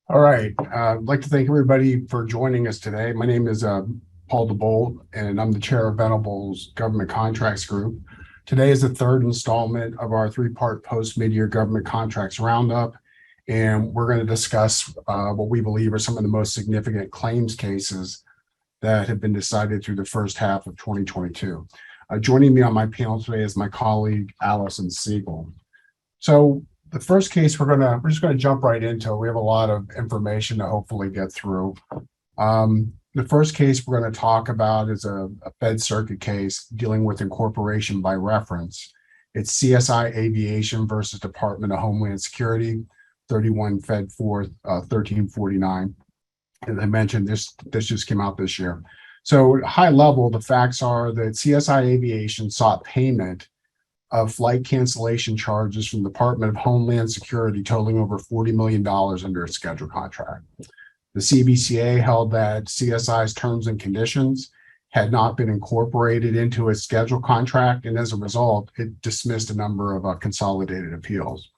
All right. I'd like to thank everybody for joining us today. My name is Paul DeBolt, and I'm the chair of Venable's Government Contracts Group. Today is the third installment of our three-part post-mid-year government contracts roundup, and we're going to discuss what we believe are some of the most significant claims cases that have been decided through the first half of 2022. Joining me on my panel today is my colleague, Allison Siegel. So the first case we're just gonna jump right into. We have a lot of information to hopefully get through. The first case we're going to talk about is a Fed Circuit case dealing with incorporation by reference. It's CSI Aviation versus Department of Homeland Security, 31 Fed 4th 1349. As I mentioned, this just came out this year. So high level, the facts are that CSI Aviation sought payment of flight cancellation charges from the Department of Homeland Security totaling over $40 million under a schedule contract. The CBCA held that CSI's terms and conditions had not been incorporated into its schedule contract, and as a result, it dismissed a number of consolidated appeals.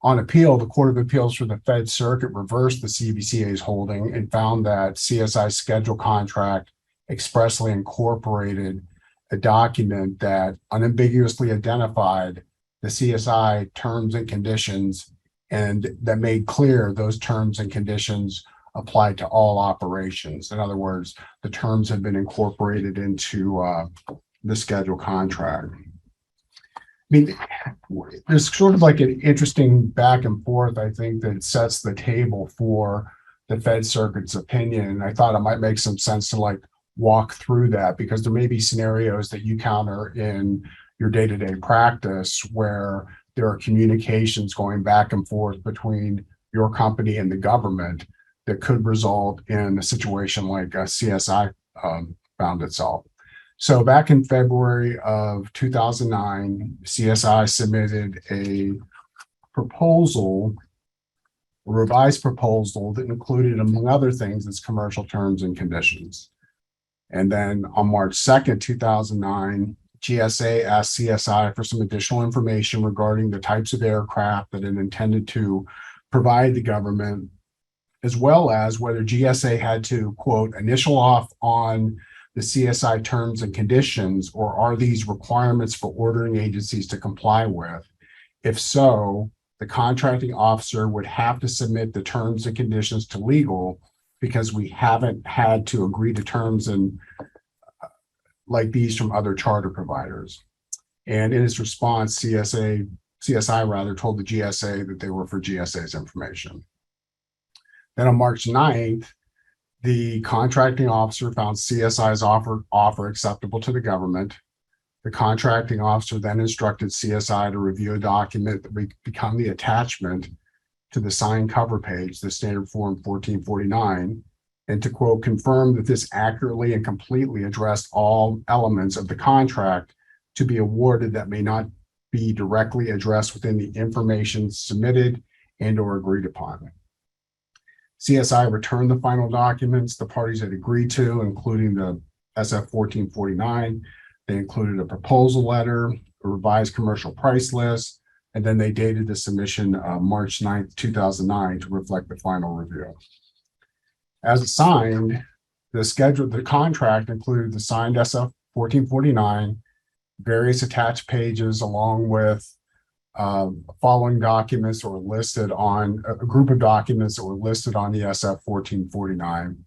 On appeal, the Court of Appeals for the Fed Circuit reversed the CBCA's holding and found that CSI's schedule contract expressly incorporated a document that unambiguously identified the CSI terms and conditions and that made clear those terms and conditions applied to all operations. In other words, the terms have been incorporated into the schedule contract. I mean, there's sort of like an interesting back and forth, I think, that sets the table for the Fed Circuit's opinion. And I thought it might make some sense to walk through that, because there may be scenarios that you counter in your day-to-day practice where there are communications going back and forth between your company and the government that could result in a situation like a CSI found itself. So back in February of 2009, CSI submitted a proposal, a revised proposal that included, among other things, its commercial terms and conditions. And then on March 2nd, 2009, GSA asked CSI for some additional information regarding the types of aircraft that it intended to provide the government, as well as whether GSA had to, quote, initial off on the CSI terms and conditions, or are these requirements for ordering agencies to comply with? If so, the contracting officer would have to submit the terms and conditions to legal, because we haven't had to agree to terms and like these from other charter providers. And in its response, CSI told the GSA that they were for GSA's information. Then on March 9th, the contracting officer found CSI's offer acceptable to the government. The contracting officer then instructed CSI to review a document that would become the attachment to the signed cover page, the standard form 1449, and to, quote, confirm that this accurately and completely addressed all elements of the contract to be awarded that may not be directly addressed within the information submitted and or agreed upon. CSI returned the final documents the parties had agreed to, including the SF 1449. They included a proposal letter, a revised commercial price list, and then they dated the submission March 9th, 2009 to reflect the final review. As assigned, the contract included the signed SF 1449, various attached pages, along with following documents that were listed on a group of documents that were listed on the SF 1449.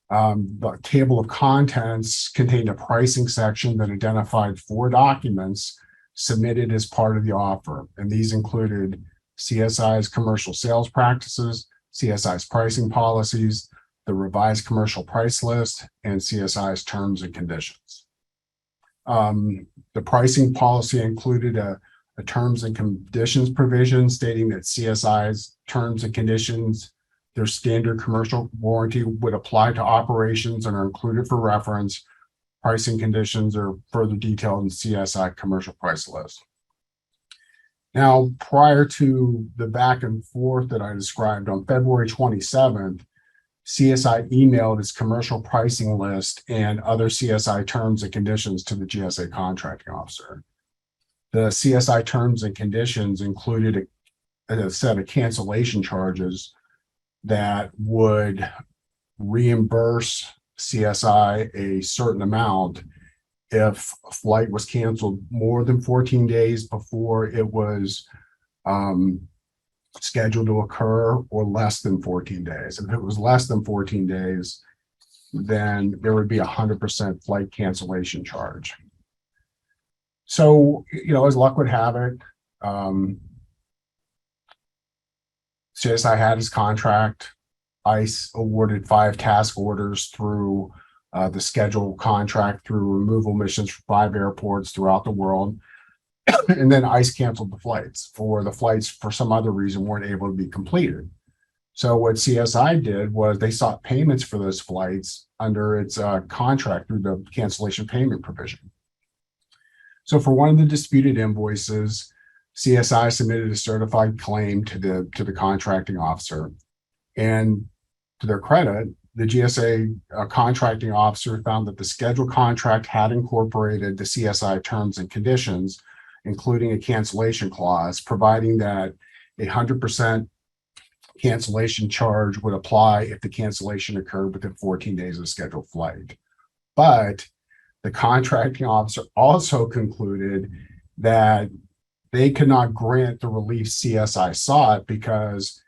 The table of contents contained a pricing section that identified 4 documents submitted as part of the offer. And these included CSI's commercial sales practices, CSI's pricing policies, the revised commercial price list, and CSI's terms and conditions. The pricing policy included a terms and conditions provision stating that CSI's terms and conditions, their standard commercial warranty, would apply to operations and are included for reference. Pricing conditions are further detailed in CSI commercial price list. Now, prior to the back and forth that I described, on February 27th, CSI emailed its commercial pricing list and other CSI terms and conditions to the GSA contracting officer. The CSI terms and conditions included a set of cancellation charges that would reimburse CSI a certain amount if a flight was canceled more than 14 days before it was scheduled to occur, or less than 14 days. If it was less than 14 days, then there would be 100% flight cancellation charge. So, as luck would have it, CSI had his contract. ICE awarded 5 task orders through the scheduled contract through removal missions for 5 airports throughout the world. And then ICE canceled the flights for some other reason weren't able to be completed. So what CSI did was they sought payments for those flights under its contract through the cancellation payment provision. So for one of the disputed invoices, CSI submitted a certified claim to the contracting officer. And to their credit, the GSA contracting officer found that the scheduled contract had incorporated the CSI terms and conditions, including a cancellation clause, providing that 100% cancellation charge would apply if the cancellation occurred within 14 days of scheduled flight. But the contracting officer also concluded that they could not grant the relief CSI sought because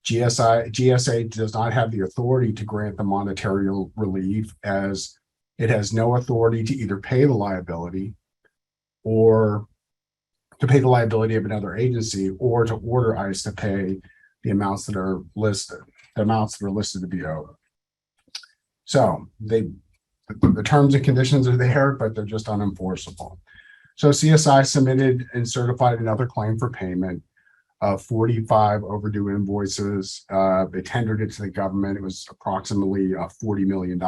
GSA does not have the authority to grant the monetary relief, as it has no authority to either pay the liability or to pay the liability of another agency, or to order ICE to pay the amounts that are listed, to be owed. So the terms and conditions are there, but they're just unenforceable. So CSI submitted and certified another claim for payment of 45 overdue invoices. They tendered it to the government. It was approximately $40 million.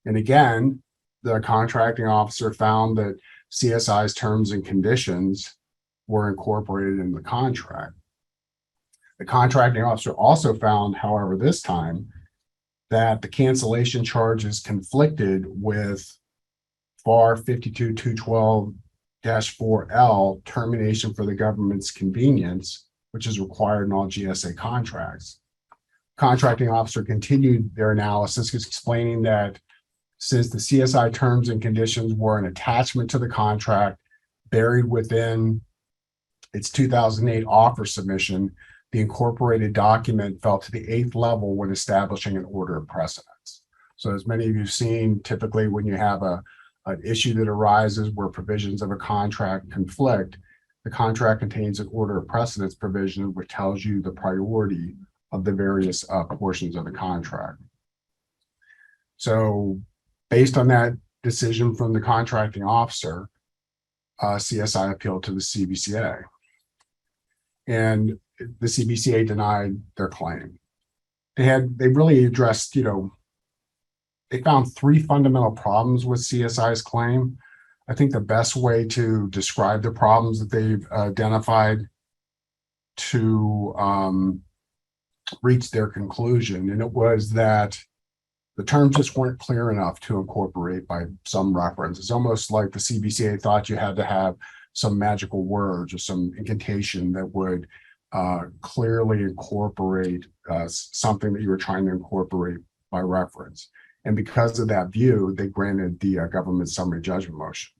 And again, the contracting officer found that CSI's terms and conditions were incorporated in the contract. The contracting officer also found, however, this time, that the cancellation charges conflicted with FAR 52212-4L, termination for the government's convenience, which is required in all GSA contracts. Contracting officer continued their analysis, explaining that since the CSI terms and conditions were an attachment to the contract buried within its 2008 offer submission, the incorporated document fell to the 8th level when establishing an order of precedence. So as many of you have seen, typically when you have an issue that arises where provisions of a contract conflict, the contract contains an order of precedence provision which tells you the priority of the various portions of the contract. So based on that decision from the contracting officer, CSI appealed to the CBCA. And the CBCA denied their claim. They really addressed, they found 3 fundamental problems with CSI's claim. I think the best way to describe the problems that they've identified to reach their conclusion, and it was that the terms just weren't clear enough to incorporate by some reference. It's almost like the CBCA thought you had to have some magical words or some incantation that would clearly incorporate something that you were trying to incorporate by reference. And because of that view, they granted the government summary judgment motion.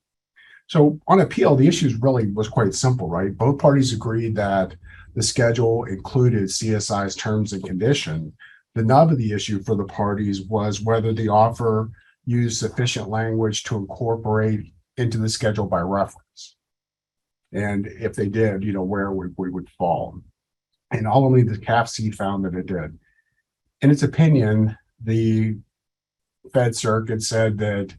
So on appeal, the issue really was quite simple, right? Both parties agreed that the schedule included CSI's terms and condition. The nub of the issue for the parties was whether the offer used sufficient language to incorporate into the schedule by reference. And if they did, where we would fall. And ultimately, the CAFC found that it did. In its opinion, the Fed Circuit said that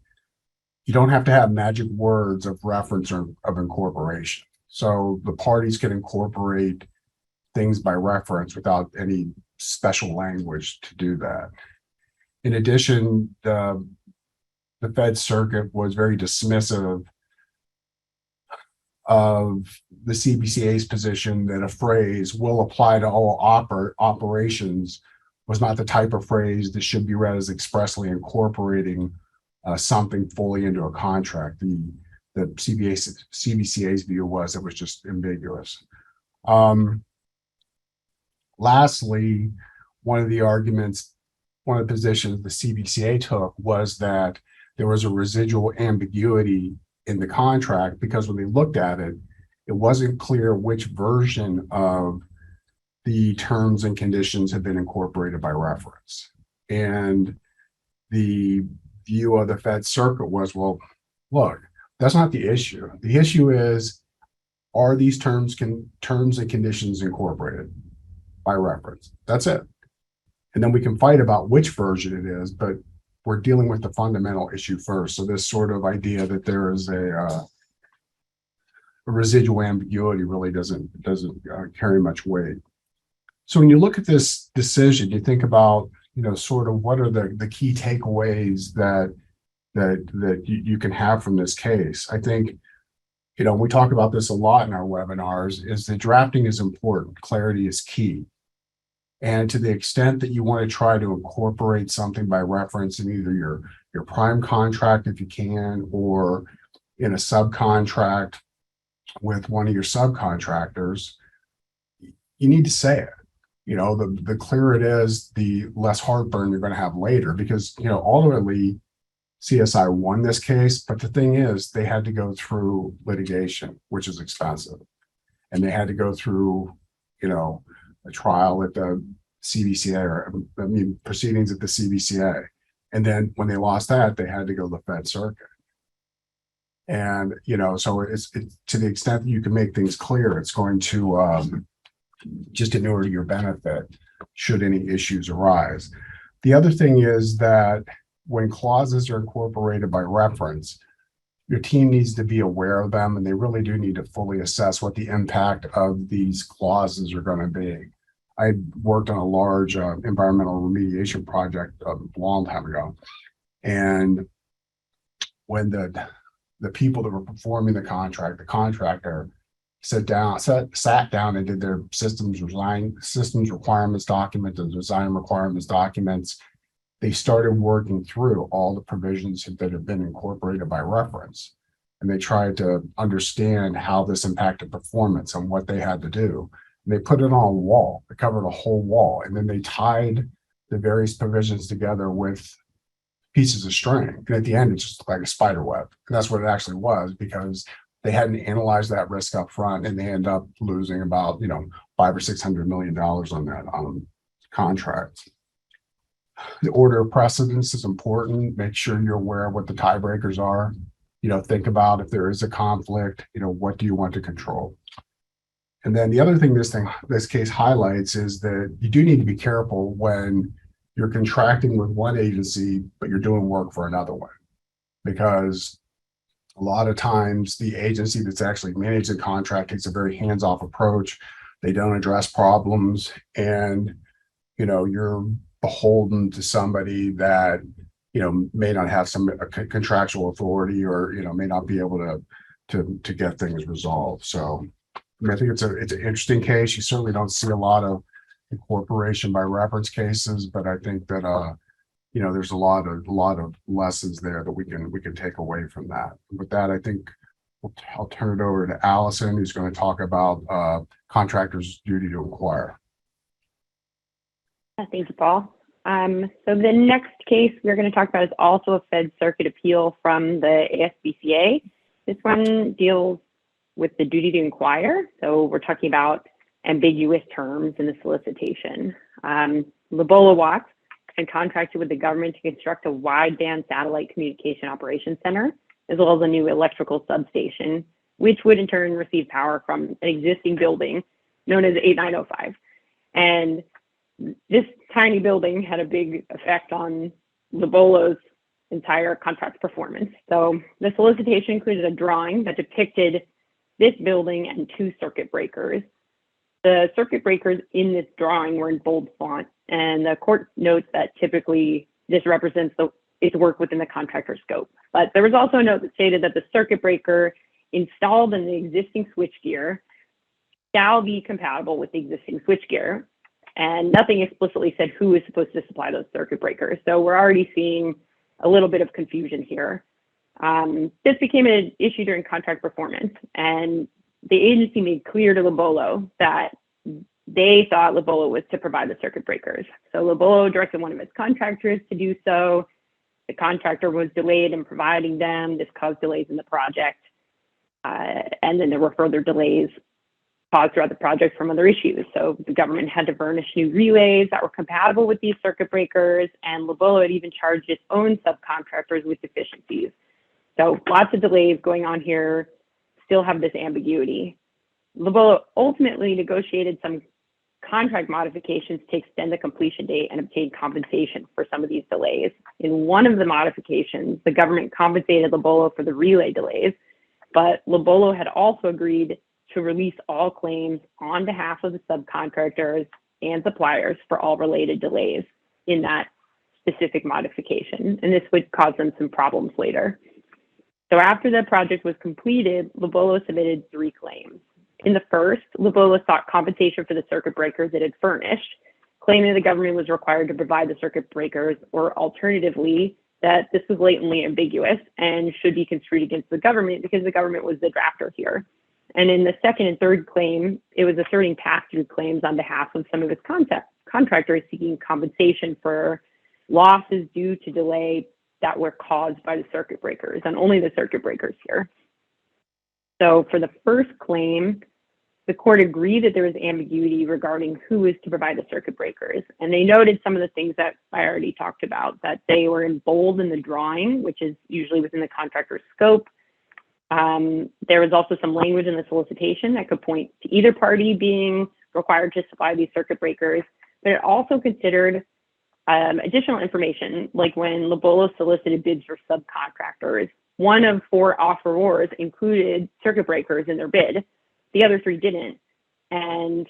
you don't have to have magic words of reference or of incorporation. So the parties can incorporate things by reference without any special language to do that. In addition, the Fed Circuit was very dismissive of the CBCA's position that a phrase "will apply to all operations" was not the type of phrase that should be read as expressly incorporating something fully into a contract. The CBCA's view was it was just ambiguous. Lastly, one of the arguments, one of the positions the CBCA took was that there was a residual ambiguity in the contract because when they looked at it, it wasn't clear which version of the terms and conditions had been incorporated by reference. And the view of the Fed Circuit was, well, look, that's not the issue. The issue is, are these terms and conditions incorporated by reference? That's it. And then we can fight about which version it is, but we're dealing with the fundamental issue first. So this sort of idea that there is a residual ambiguity really doesn't carry much weight. So when you look at this decision, you think about, sort of what are the key takeaways that you can have from this case. I think, we talk about this a lot in our webinars, is that drafting is important. Clarity is key. And to the extent that you want to try to incorporate something by reference in either your prime contract, if you can, or in a subcontract with one of your subcontractors, you need to say it. The clearer it is, the less heartburn you're going to have later, because, ultimately CSI won this case. But the thing is, they had to go through litigation, which is expensive. And they had to go through, a trial at the CBCA, or proceedings at the CBCA. And then when they lost that, they had to go to the Fed Circuit. And, so it's to the extent that you can make things clear, it's going to just inure to your benefit should any issues arise. The other thing is that when clauses are incorporated by reference, your team needs to be aware of them, and they really do need to fully assess what the impact of these clauses are going to be. I worked on a large environmental remediation project a long time ago, and when the people that were performing the contractor sat down and did their systems requirements document, the design requirements documents, they started working through all the provisions that have been incorporated by reference. And they tried to understand how this impacted performance and what they had to do. And they put it on a wall. They covered a whole wall. And then they tied the various provisions together with pieces of string. And at the end, it's just like a spider web. And that's what it actually was, because they hadn't analyzed that risk up front, and they end up losing about, $500 or $600 million on that contract. The order of precedence is important. Make sure you're aware of what the tiebreakers are. Think about if there is a conflict, what do you want to control? And then the other thing this case highlights is that you do need to be careful when you're contracting with one agency, but you're doing work for another one, because a lot of times the agency that's actually managing the contract takes a very hands-off approach. They don't address problems, and you're beholden to somebody that may not have some contractual authority, or may not be able to get things resolved. So I think it's an interesting case. You certainly don't see a lot of incorporation by reference cases, but I think that there's a lot of lessons there that we can take away from that. With that, I think I'll turn it over to Allison, who's going to talk about contractors' duty to inquire. Thank you, Paul. So the next case we're going to talk about is also a Fed Circuit appeal from the ASBCA. This one deals with the duty to inquire. So we're talking about ambiguous terms in the solicitation. Lobola Watts and contracted with the government to construct a wideband satellite communication operations center, as well as a new electrical substation, which would in turn receive power from an existing building known as 8905. And this tiny building had a big effect on Lobola's entire contract performance. So the solicitation included a drawing that depicted this building and two circuit breakers. The circuit breakers in this drawing were in bold font, and the court notes that typically this represents its work within the contractor scope. But there was also a note that stated that the circuit breaker installed in the existing switchgear shall be compatible with the existing switchgear, and nothing explicitly said who is supposed to supply those circuit breakers. So we're already seeing a little bit of confusion here. This became an issue during contract performance, and the agency made clear to Lobola that they thought Lobola was to provide the circuit breakers. So Lobola directed one of its contractors to do so. The contractor was delayed in providing them. This caused delays in the project. And then there were further delays caused throughout the project from other issues. So the government had to furnish new relays that were compatible with these circuit breakers, and Lobola had even charged its own subcontractors with deficiencies. So lots of delays going on here, still have this ambiguity. Lobola ultimately negotiated some contract modifications to extend the completion date and obtain compensation for some of these delays. In one of the modifications, the government compensated Lobola for the relay delays, but Lobola had also agreed to release all claims on behalf of the subcontractors and suppliers for all related delays in that specific modification, and this would cause them some problems later. So after the project was completed, Lobola submitted 3 claims. In the first, Lobola sought compensation for the circuit breakers it had furnished, claiming the government was required to provide the circuit breakers, or alternatively, that this was blatantly ambiguous and should be construed against the government because the government was the drafter here. And in the second and third claim, it was asserting pass-through claims on behalf of some of its contractors seeking compensation for losses due to delay that were caused by the circuit breakers, and only the circuit breakers here. So for the first claim, the court agreed that there was ambiguity regarding who is to provide the circuit breakers. And they noted some of the things that I already talked about, that they were in bold in the drawing, which is usually within the contractor's scope. There was also some language in the solicitation that could point to either party being required to supply these circuit breakers, but it also considered additional information, like when Lobola solicited bids for subcontractors. One of 4 offerors included circuit breakers in their bid. The other 3 didn't. And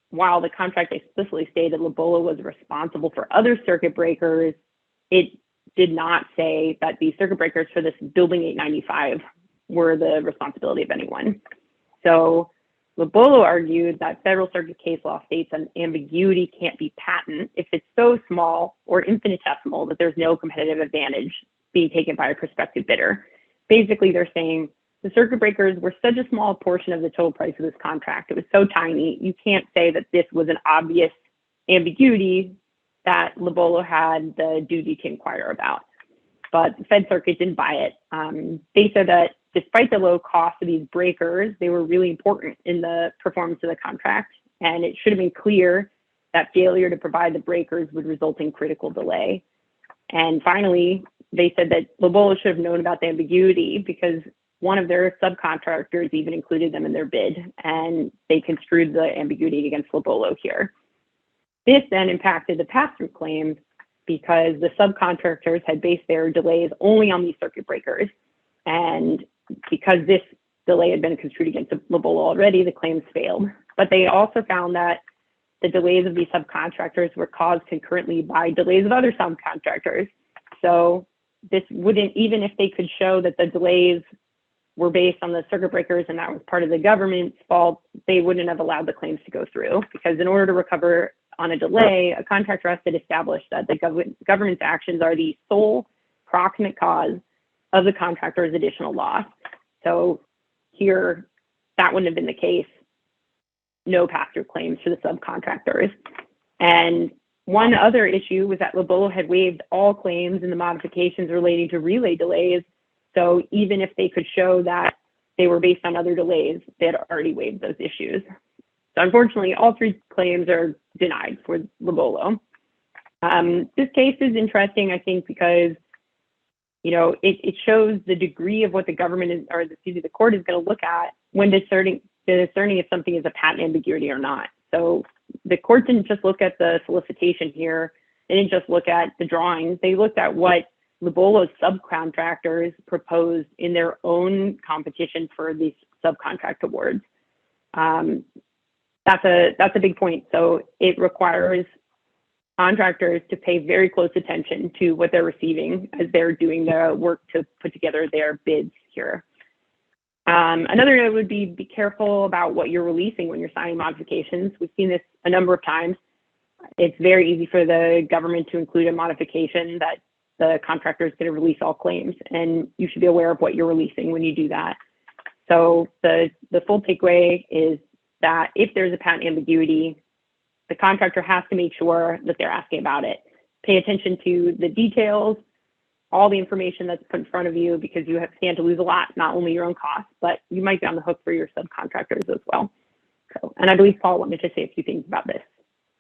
while the contract explicitly stated Lobola was responsible for other circuit breakers, it did not say that the circuit breakers for this Building 895 were the responsibility of anyone. So Lobola argued that federal circuit case law states an ambiguity can't be patent if it's so small or infinitesimal that there's no competitive advantage being taken by a prospective bidder. Basically, they're saying the circuit breakers were such a small portion of the total price of this contract. It was so tiny, you can't say that this was an obvious ambiguity that Lobola had the duty to inquire about. But the Fed Circuit didn't buy it. They said that despite the low cost of these breakers, they were really important in the performance of the contract, and it should have been clear that failure to provide the breakers would result in critical delay. And finally, they said that Lobola should have known about the ambiguity because one of their subcontractors even included them in their bid, and they construed the ambiguity against Lobola here. This then impacted the pass-through claims because the subcontractors had based their delays only on these circuit breakers. And because this delay had been construed against Lobola already, the claims failed. But they also found that the delays of these subcontractors were caused concurrently by delays of other subcontractors. So this wouldn't, even if they could show that the delays were based on the circuit breakers and that was part of the government's fault, they wouldn't have allowed the claims to go through, because in order to recover on a delay, a contractor has to establish that the government's actions are the sole proximate cause of the contractor's additional loss. So here, that wouldn't have been the case. No pass-through claims for the subcontractors. And one other issue was that Lobola had waived all claims in the modifications relating to relay delays. So even if they could show that they were based on other delays, they had already waived those issues. So unfortunately, all 3 claims are denied for Lobola. This case is interesting, I think, because it shows the degree of what the government is, or the court is going to look at when discerning if something is a patent ambiguity or not. So the court didn't just look at the solicitation here. They didn't just look at the drawings. They looked at what Lobola's subcontractors proposed in their own competition for these subcontract awards. That's a big point. So it requires contractors to pay very close attention to what they're receiving as they're doing the work to put together their bids here. Another note would be careful about what you're releasing when you're signing modifications. We've seen this a number of times. It's very easy for the government to include a modification that the contractor is going to release all claims, and you should be aware of what you're releasing when you do that. So the full takeaway is that if there's a patent ambiguity, the contractor has to make sure that they're asking about it. Pay attention to the details, all the information that's put in front of you, because you stand to lose a lot, not only your own costs, but you might be on the hook for your subcontractors as well. So, and I believe Paul wanted to say a few things about this.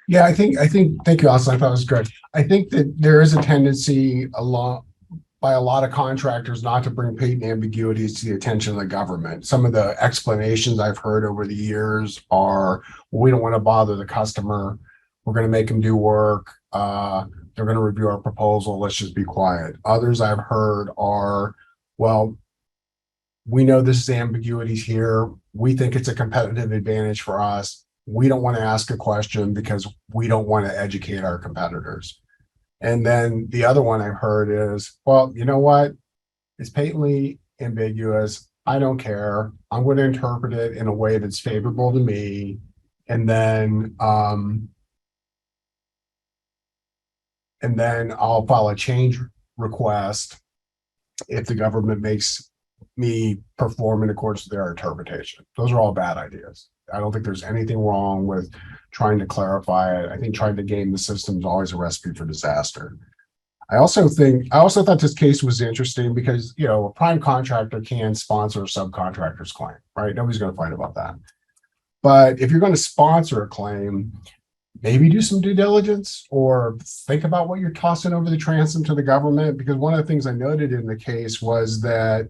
Yeah, I think, thank you, Austin. I thought it was good. I think that there is a tendency by a lot of contractors not to bring patent ambiguities to the attention of the government. Some of the explanations I've heard over the years are, well, we don't want to bother the customer. We're going to make them do work. They're going to review our proposal. Let's just be quiet. Others I've heard are, well, we know this is ambiguities here. We think it's a competitive advantage for us. We don't want to ask a question because we don't want to educate our competitors. And then the other one I've heard is, well, you know what? It's patently ambiguous. I don't care. I'm going to interpret it in a way that's favorable to me. And then I'll file a change request if the government makes me perform in accordance with their interpretation. Those are all bad ideas. I don't think there's anything wrong with trying to clarify it. I think trying to game the system is always a recipe for disaster. I also thought this case was interesting because, you know, a prime contractor can sponsor a subcontractor's claim, right? Nobody's going to fight about that. But if you're going to sponsor a claim, maybe do some due diligence or think about what you're tossing over the transom to the government. Because one of the things I noted in the case was that,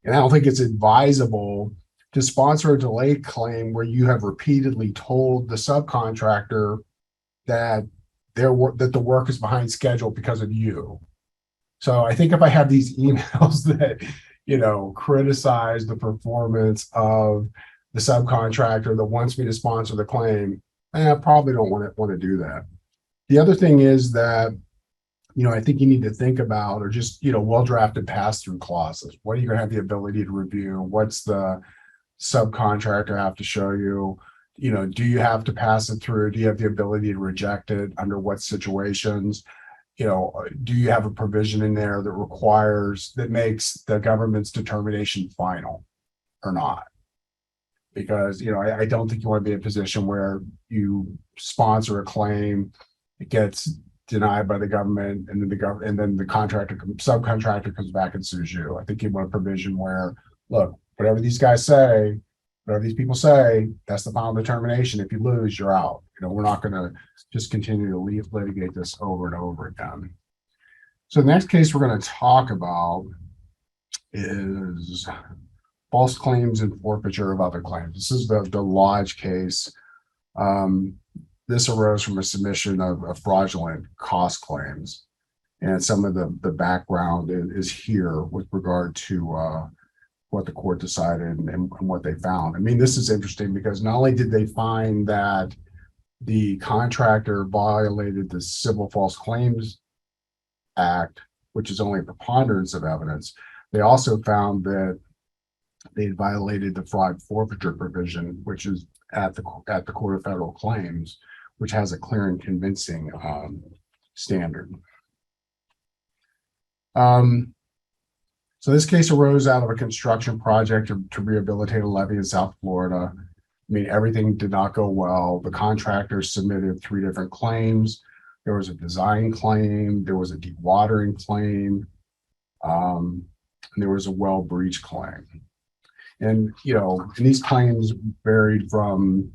and I don't think it's advisable to sponsor a delayed claim where you have repeatedly told the subcontractor that the work is behind schedule because of you. So I think if I have these emails that, you know, criticize the performance of the subcontractor that wants me to sponsor the claim, I probably don't want to do that. The other thing is that, you know, I think you need to think about, or just, you know, well-drafted pass-through clauses. What are you going to have the ability to review? What's the subcontractor have to show you? You know, do you have to pass it through? Do you have the ability to reject it? Under what situations? You know, do you have a provision in there that makes the government's determination final or not? Because, you know, I don't think you want to be in a position where you sponsor a claim, it gets denied by the government, and then the subcontractor comes back and sues you. I think you want a provision where, look, whatever these people say, that's the final determination. If you lose, you're out. You know, we're not going to just continue to litigate this over and over again. So the next case we're going to talk about is false claims and forfeiture of other claims. This is the Lodge case. This arose from a submission of fraudulent cost claims. And some of the background is here with regard to what the court decided and what they found. I mean, this is interesting because not only did they find that the contractor violated the Civil False Claims Act, which is only a preponderance of evidence, they also found that they violated the fraud forfeiture provision, which is at the Court of Federal Claims, which has a clear and convincing standard. So this case arose out of a construction project to rehabilitate a levee in South Florida. I mean, everything did not go well. The contractors submitted 3 different claims. There was a design claim, there was a dewatering claim, and there was a well breach claim. And, you know, and these claims varied from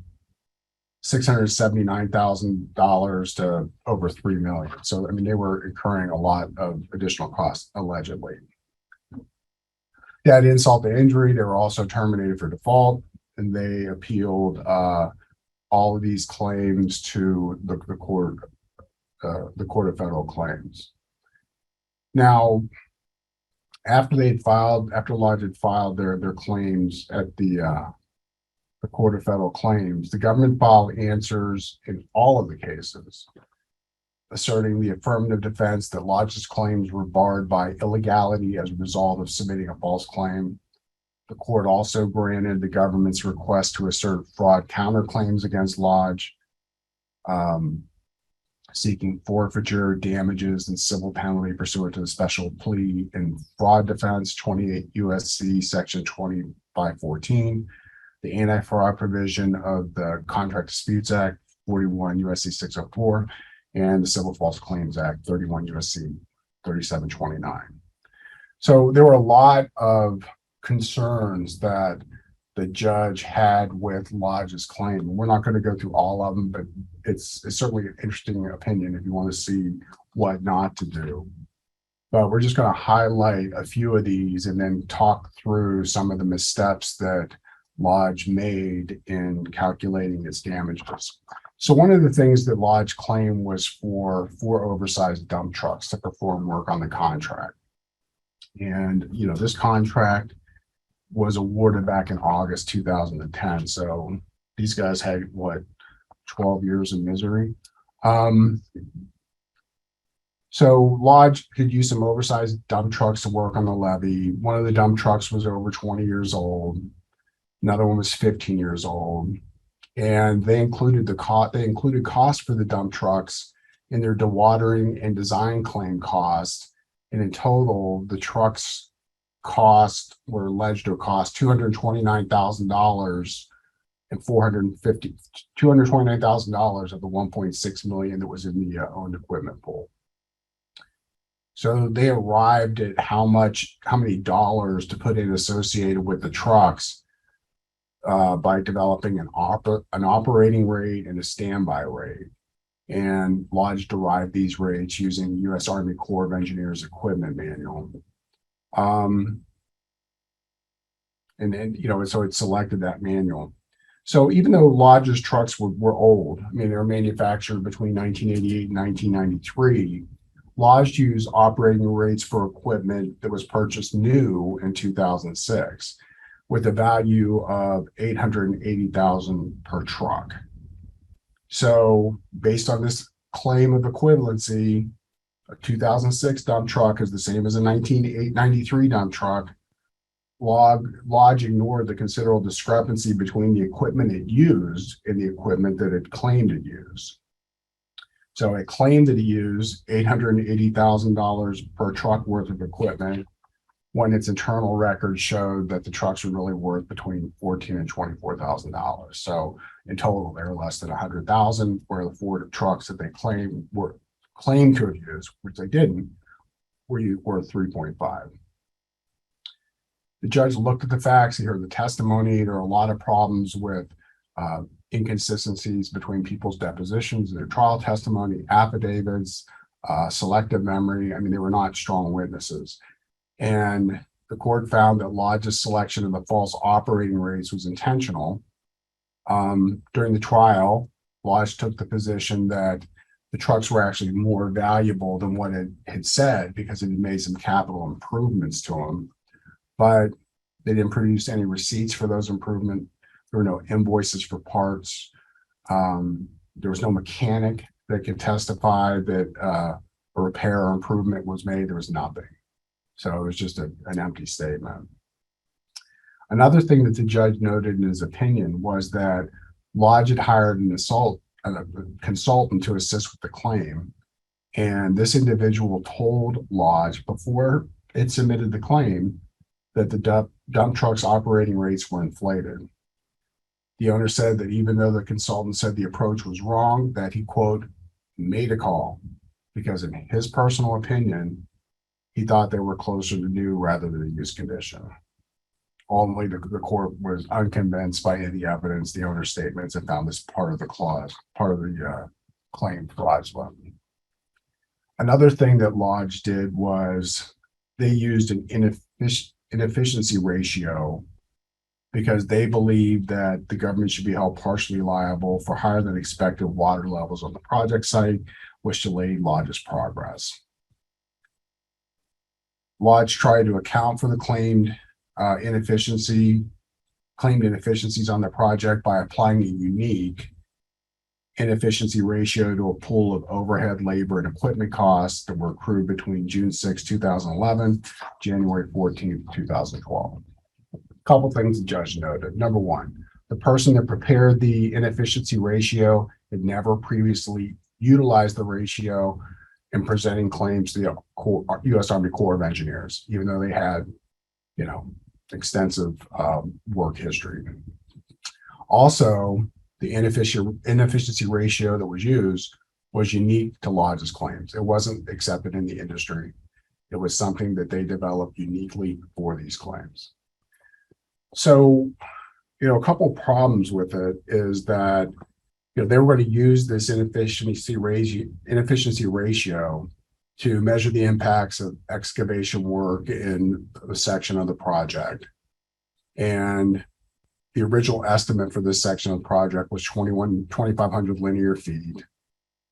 $679,000 to over $3 million. So, I mean, they were incurring a lot of additional costs, allegedly. That insult to injury, they were also terminated for default, and they appealed all of these claims to the Court of Federal Claims. Now, after Lodge had filed their claims at the Court of Federal Claims, the government filed answers in all of the cases, asserting the affirmative defense that Lodge's claims were barred by illegality as a result of submitting a false claim. The court also granted the government's request to assert fraud counterclaims against Lodge, seeking forfeiture, damages, and civil penalty pursuant to the special plea in fraud defense, 28 U.S.C. section 2514, the anti-fraud provision of the Contract Disputes Act, 41 USC 604 and the Civil False Claims Act 31 USC 3729. So there were a lot of concerns that the judge had with Lodge's claim. We're not going to go through all of them, but it's certainly an interesting opinion if you want to see what not to do. But we're just going to highlight a few of these and then talk through some of the missteps that Lodge made in calculating its damages. So one of the things that Lodge claimed was for 4 oversized dump trucks to perform work on the contract. And, this contract was awarded back in August 2010. So these guys had, 12 years in misery. So Lodge could use some oversized dump trucks to work on the levee. One of the dump trucks was over 20 years old. Another one was 15 years old. And they included costs for the dump trucks in their dewatering and design claim costs. And in total, the trucks were alleged to cost $229,000 and $229,000 of the $1.6 million that was in the owned equipment pool. So they arrived at how many dollars to put in associated with the trucks by developing an operating rate and a standby rate. And Lodge derived these rates using U.S. Army Corps of Engineers Equipment Manual. So it selected that manual. So even though Lodge's trucks were old, they were manufactured between 1988 and 1993, Lodge used operating rates for equipment that was purchased new in 2006 with a value of $880,000 per truck. So based on this claim of equivalency, a 2006 dump truck is the same as a 1993 dump truck. Lodge ignored the considerable discrepancy between the equipment it used and the equipment that it claimed it used. So it claimed that it used $880,000 per truck worth of equipment when its internal records showed that the trucks were really worth between $14,000 and $24,000. So in total, they were less than $100,000, where the 4 trucks that they claimed to have used, which they didn't, were worth 3.5. The judge looked at the facts, he heard the testimony. There are a lot of problems with inconsistencies between people's depositions, their trial testimony, affidavits, selective memory. They were not strong witnesses. And the court found that Lodge's selection of the false operating rates was intentional. During the trial, Lodge took the position that the trucks were actually more valuable than what it had said because it had made some capital improvements to them. But they didn't produce any receipts for those improvements. There were no invoices for parts. There was no mechanic that could testify that a repair or improvement was made. There was nothing. So it was just an empty statement. Another thing that the judge noted in his opinion was that Lodge had hired a consultant to assist with the claim. And this individual told Lodge before it submitted the claim that the dump truck's operating rates were inflated. The owner said that even though the consultant said the approach was wrong, that he, quote, made a call because in his personal opinion, he thought they were closer to new rather than used condition. Only the court was unconvinced by any evidence, the owner's statements, and found this part of the claim fraudulent. Another thing that Lodge did was they used an inefficiency ratio because they believed that the government should be held partially liable for higher than expected water levels on the project site, which delayed Lodge's progress. Lodge tried to account for the claimed inefficiencies on the project by applying a unique inefficiency ratio to a pool of overhead, labor, and equipment costs that were accrued between June 6, 2011, January 14, 2012. A couple things the judge noted. Number one, the person that prepared the inefficiency ratio had never previously utilized the ratio in presenting claims to the U.S. Army Corps of Engineers, even though they had, extensive work history. Also, the inefficiency ratio that was used was unique to Lodge's claims. It wasn't accepted in the industry. It was something that they developed uniquely for these claims. So, a couple problems with it is that they were going to use this inefficiency ratio to measure the impacts of excavation work in a section of the project. And the original estimate for this section of the project was 2,500 linear feet.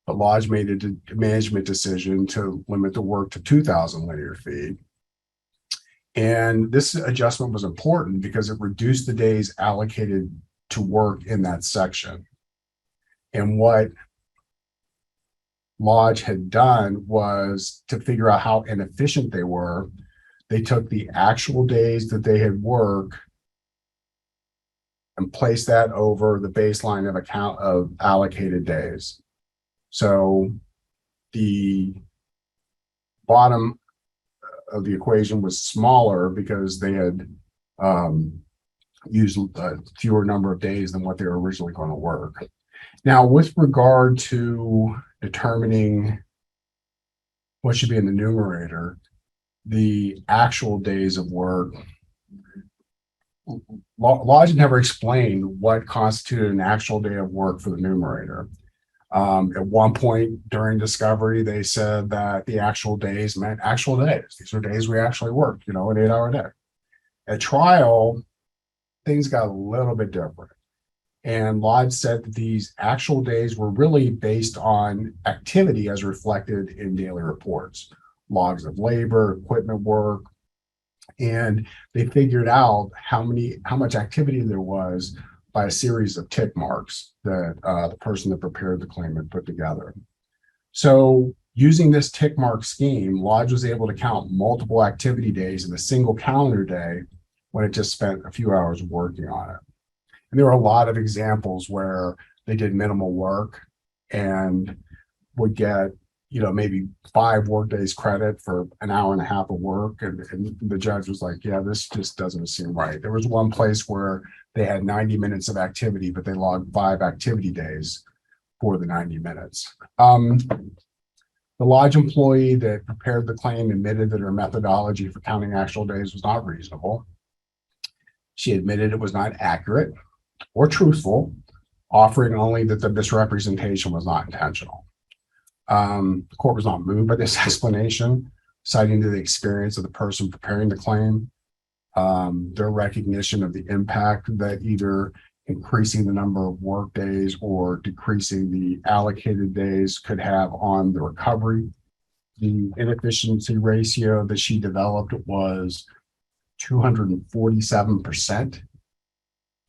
But Lodge made a management decision to limit the work to 2,000 linear feet. And this adjustment was important because it reduced the days allocated to work in that section. And what Lodge had done was to figure out how inefficient they were. They took the actual days that they had worked and placed that over the baseline of allocated days. So the bottom of the equation was smaller because they had used a fewer number of days than what they were originally going to work. Now, with regard to determining what should be in the numerator, the actual days of work, Lodge never explained what constituted an actual day of work for the numerator. At one point during discovery, they said that the actual days meant actual days. These are days we actually worked, an 8-hour day. At trial, things got a little bit different. And Lodge said that these actual days were really based on activity as reflected in daily reports, logs of labor, equipment work, and they figured out how much activity there was by a series of tick marks that the person that prepared the claim had put together. So using this tick mark scheme, Lodge was able to count multiple activity days in a single calendar day when it just spent a few hours working on it. And there were a lot of examples where they did minimal work and would get, maybe 5 work days credit for an hour and a half of work. And the judge was like, yeah, this just doesn't seem right. There was one place where they had 90 minutes of activity, but they logged 5 activity days for the 90 minutes. The Lodge employee that prepared the claim admitted that her methodology for counting actual days was not reasonable. She admitted it was not accurate or truthful, offering only that the misrepresentation was not intentional. The court was not moved by this explanation, citing to the experience of the person preparing the claim, their recognition of the impact that either increasing the number of work days or decreasing the allocated days could have on the recovery. The inefficiency ratio that she developed was 247%.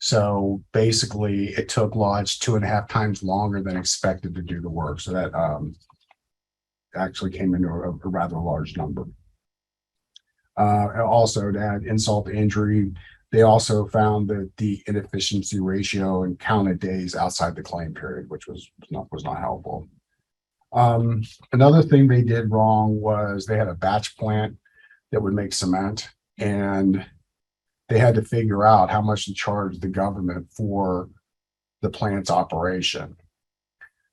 So basically, it took Lodge 2.5 times longer than expected to do the work. So that actually came into a rather large number. And also, to add insult to injury, they also found that the inefficiency ratio and counted days outside the claim period, which was not helpful. Another thing they did wrong was they had a batch plant that would make cement, and they had to figure out how much to charge the government for the plant's operation.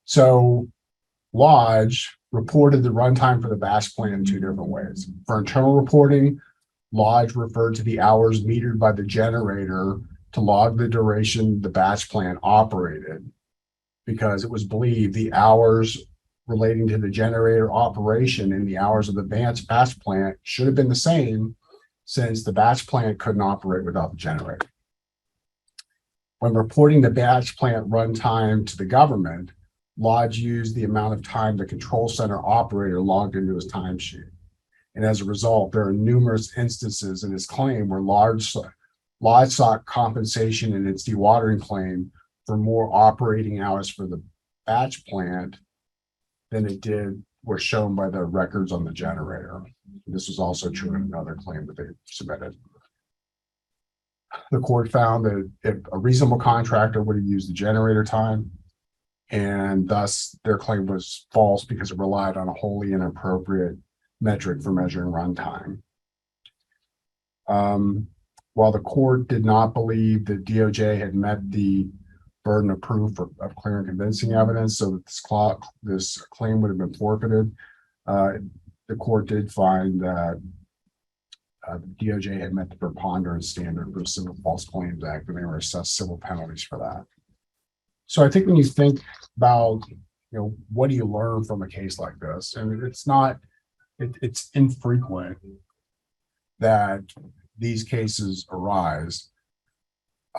So Lodge reported the runtime for the batch plant in 2 different ways. For internal reporting, Lodge referred to the hours metered by the generator to log the duration the batch plant operated, because it was believed the hours relating to the generator operation and the hours of the batch plant should have been the same, since the batch plant couldn't operate without the generator. When reporting the batch plant runtime to the government, Lodge used the amount of time the control center operator logged into his timesheet. And as a result, there are numerous instances in his claim where Lodge sought compensation in its dewatering claim for more operating hours for the batch plant than it were shown by the records on the generator. This was also true in another claim that they submitted. The court found that if a reasonable contractor would have used the generator time, and thus their claim was false because it relied on a wholly inappropriate metric for measuring runtime. While the court did not believe that DOJ had met the burden of proof of clear and convincing evidence, so that this claim would have been forfeited. The court did find that DOJ had met the preponderance standard for the Civil False Claims Act, and they were assessed civil penalties for that. So I think when you think about, what do you learn from a case like this? And it's infrequent that these cases arise.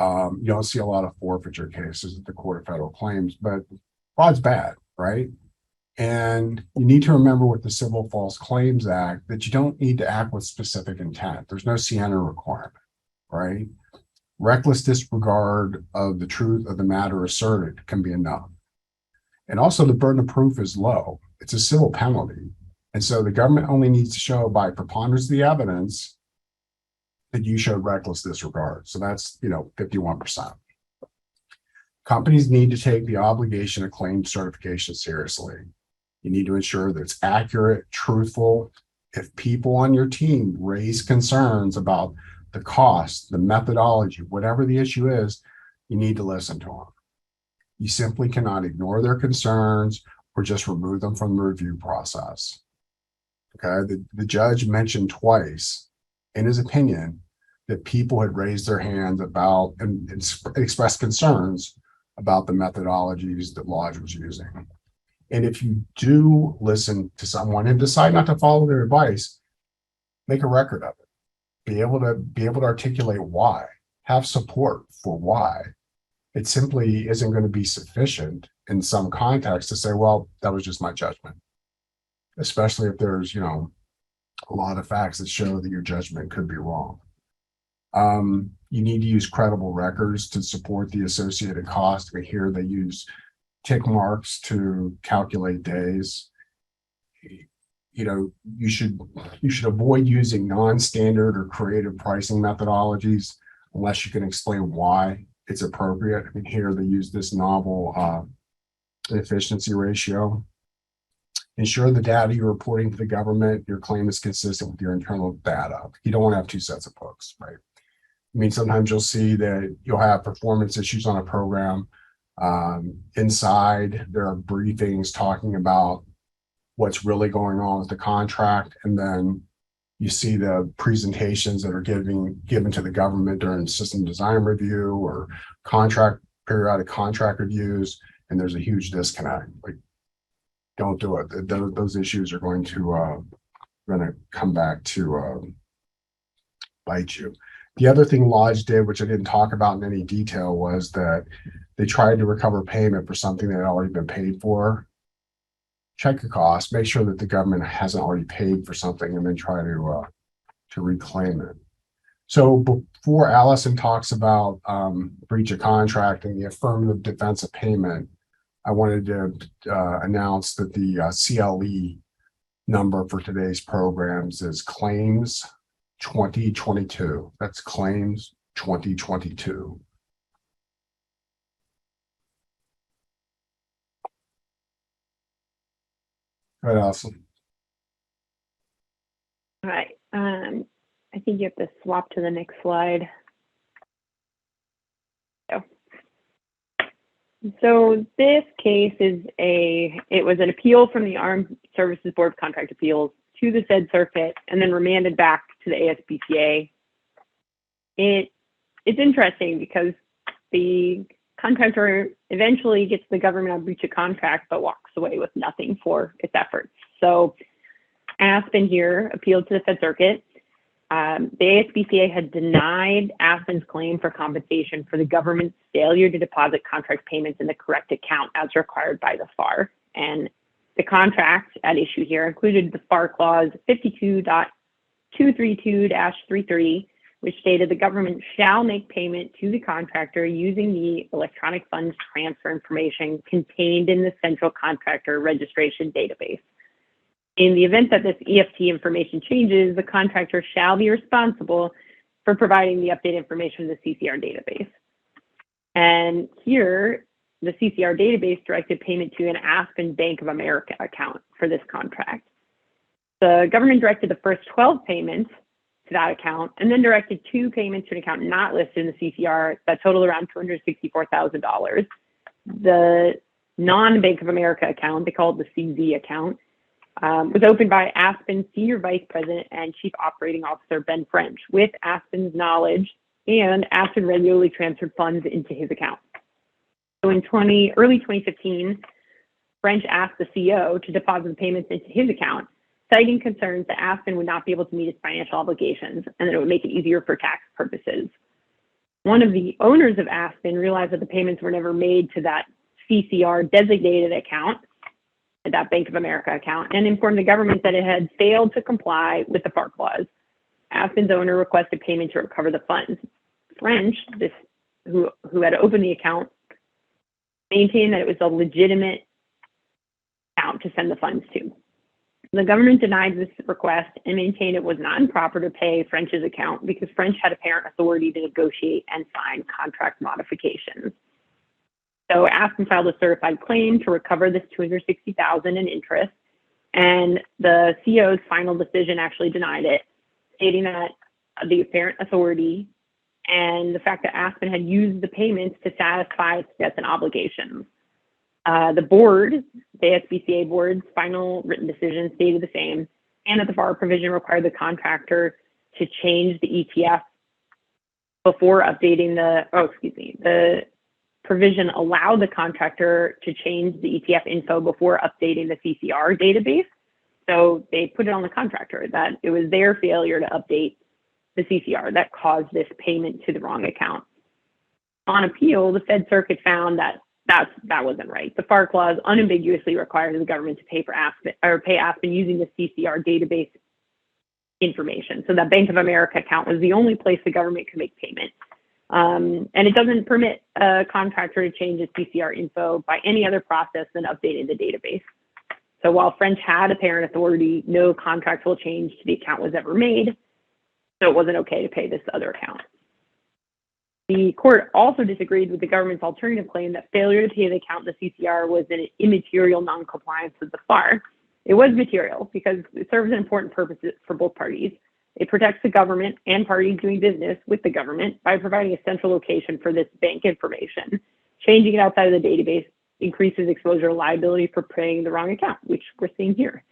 You don't see a lot of forfeiture cases at the Court of Federal Claims, but fraud's bad, right? And you need to remember with the Civil False Claims Act that you don't need to act with specific intent. There's no Siena requirement, right? Reckless disregard of the truth of the matter asserted can be enough. And also the burden of proof is low. It's a civil penalty. And so the government only needs to show by preponderance of the evidence that you showed reckless disregard. So that's, 51%. Companies need to take the obligation of claim certification seriously. You need to ensure that it's accurate, truthful. If people on your team raise concerns about the cost, the methodology, whatever the issue is, you need to listen to them. You simply cannot ignore their concerns or just remove them from the review process. Okay, the judge mentioned twice in his opinion that people had raised their hands about and expressed concerns about the methodologies that Lodge was using. And if you do listen to someone and decide not to follow their advice, make a record of it. Be able to articulate why. Have support for why. It simply isn't going to be sufficient in some context to say, well, that was just my judgment. Especially if there's, a lot of facts that show that your judgment could be wrong. You need to use credible records to support the associated cost. We hear they use tick marks to calculate days. You should avoid using non-standard or creative pricing methodologies unless you can explain why it's appropriate. I mean, here they use this novel efficiency ratio. Ensure the data you're reporting to the government, your claim is consistent with your internal data. You don't want to have two sets of books, right? I mean, sometimes you'll see that you'll have performance issues on a program. Inside, there are briefings talking about what's really going on with the contract. And then you see the presentations that are given to the government during system design review or periodic contract reviews. And there's a huge disconnect. Like, don't do it. Those issues are going to come back to bite you. The other thing Lodge did, which I didn't talk about in any detail, was that they tried to recover payment for something that had already been paid for. Check the cost, make sure that the government hasn't already paid for something, and then try to reclaim it. So before Allison talks about breach of contract and the affirmative defense of payment, I wanted to announce that the CLE number for today's programs is claims 2022. That's claims 2022. Go ahead, Allison. All right. I think you have to swap to the next slide. So this case it was an appeal from the Armed Services Board of Contract Appeals to the said circuit and then remanded back to the ASBCA. It's interesting because the contractor eventually gets the government on breach of contract, but walks away with nothing for its efforts. So Aspen here appealed to the Fed Circuit. The ASBCA had denied Aspen's claim for compensation for the government's failure to deposit contract payments in the correct account as required by the FAR. And the contract at issue here included the FAR clause 52.232-33, which stated the government shall make payment to the contractor using the electronic funds transfer information contained in the central contractor registration database. In the event that this EFT information changes, the contractor shall be responsible for providing the updated information to the CCR database. And here, the CCR database directed payment to an Aspen Bank of America account for this contract. The government directed the first 12 payments to that account, and then directed 2 payments to an account not listed in the CCR that totaled around $264,000. The non-Bank of America account, they call it the CZ account, was opened by Aspen Senior Vice President and Chief Operating Officer Ben French with Aspen's knowledge, and Aspen regularly transferred funds into his account. So in early 2015, French asked the CEO to deposit the payments into his account, citing concerns that Aspen would not be able to meet its financial obligations and that it would make it easier for tax purposes. One of the owners of Aspen realized that the payments were never made to that CCR designated account, that Bank of America account, and informed the government that it had failed to comply with the FAR clause. Aspen's owner requested payment to recover the funds. French, who had opened the account, maintained that it was a legitimate account to send the funds to. The government denied this request and maintained it was not improper to pay French's account because French had apparent authority to negotiate and sign contract modifications. So Aspen filed a certified claim to recover this $260,000 in interest, and the CEO's final decision actually denied it, stating that the apparent authority and the fact that Aspen had used the payments to satisfy its debts and obligations. The board, the ASBCA board's final written decision stated the same, and that the FAR provision required the contractor to change the ETF before updating the provision allowed the contractor to change the ETF info before updating the CCR database. So they put it on the contractor that it was their failure to update the CCR that caused this payment to the wrong account. On appeal, the Fed Circuit found that wasn't right. The FAR clause unambiguously requires the government to pay Aspen using the CCR database information. So that Bank of America account was the only place the government could make payment. And it doesn't permit a contractor to change its CCR info by any other process than updating the database. So while French had apparent authority, no contractual change to the account was ever made, so it wasn't okay to pay this other account. The court also disagreed with the government's alternative claim that failure to pay the account in the CCR was an immaterial noncompliance with the FAR. It was material because it serves an important purpose for both parties. It protects the government and parties doing business with the government by providing a central location for this bank information. Changing it outside of the database increases exposure to liability for paying the wrong account, which we're seeing here.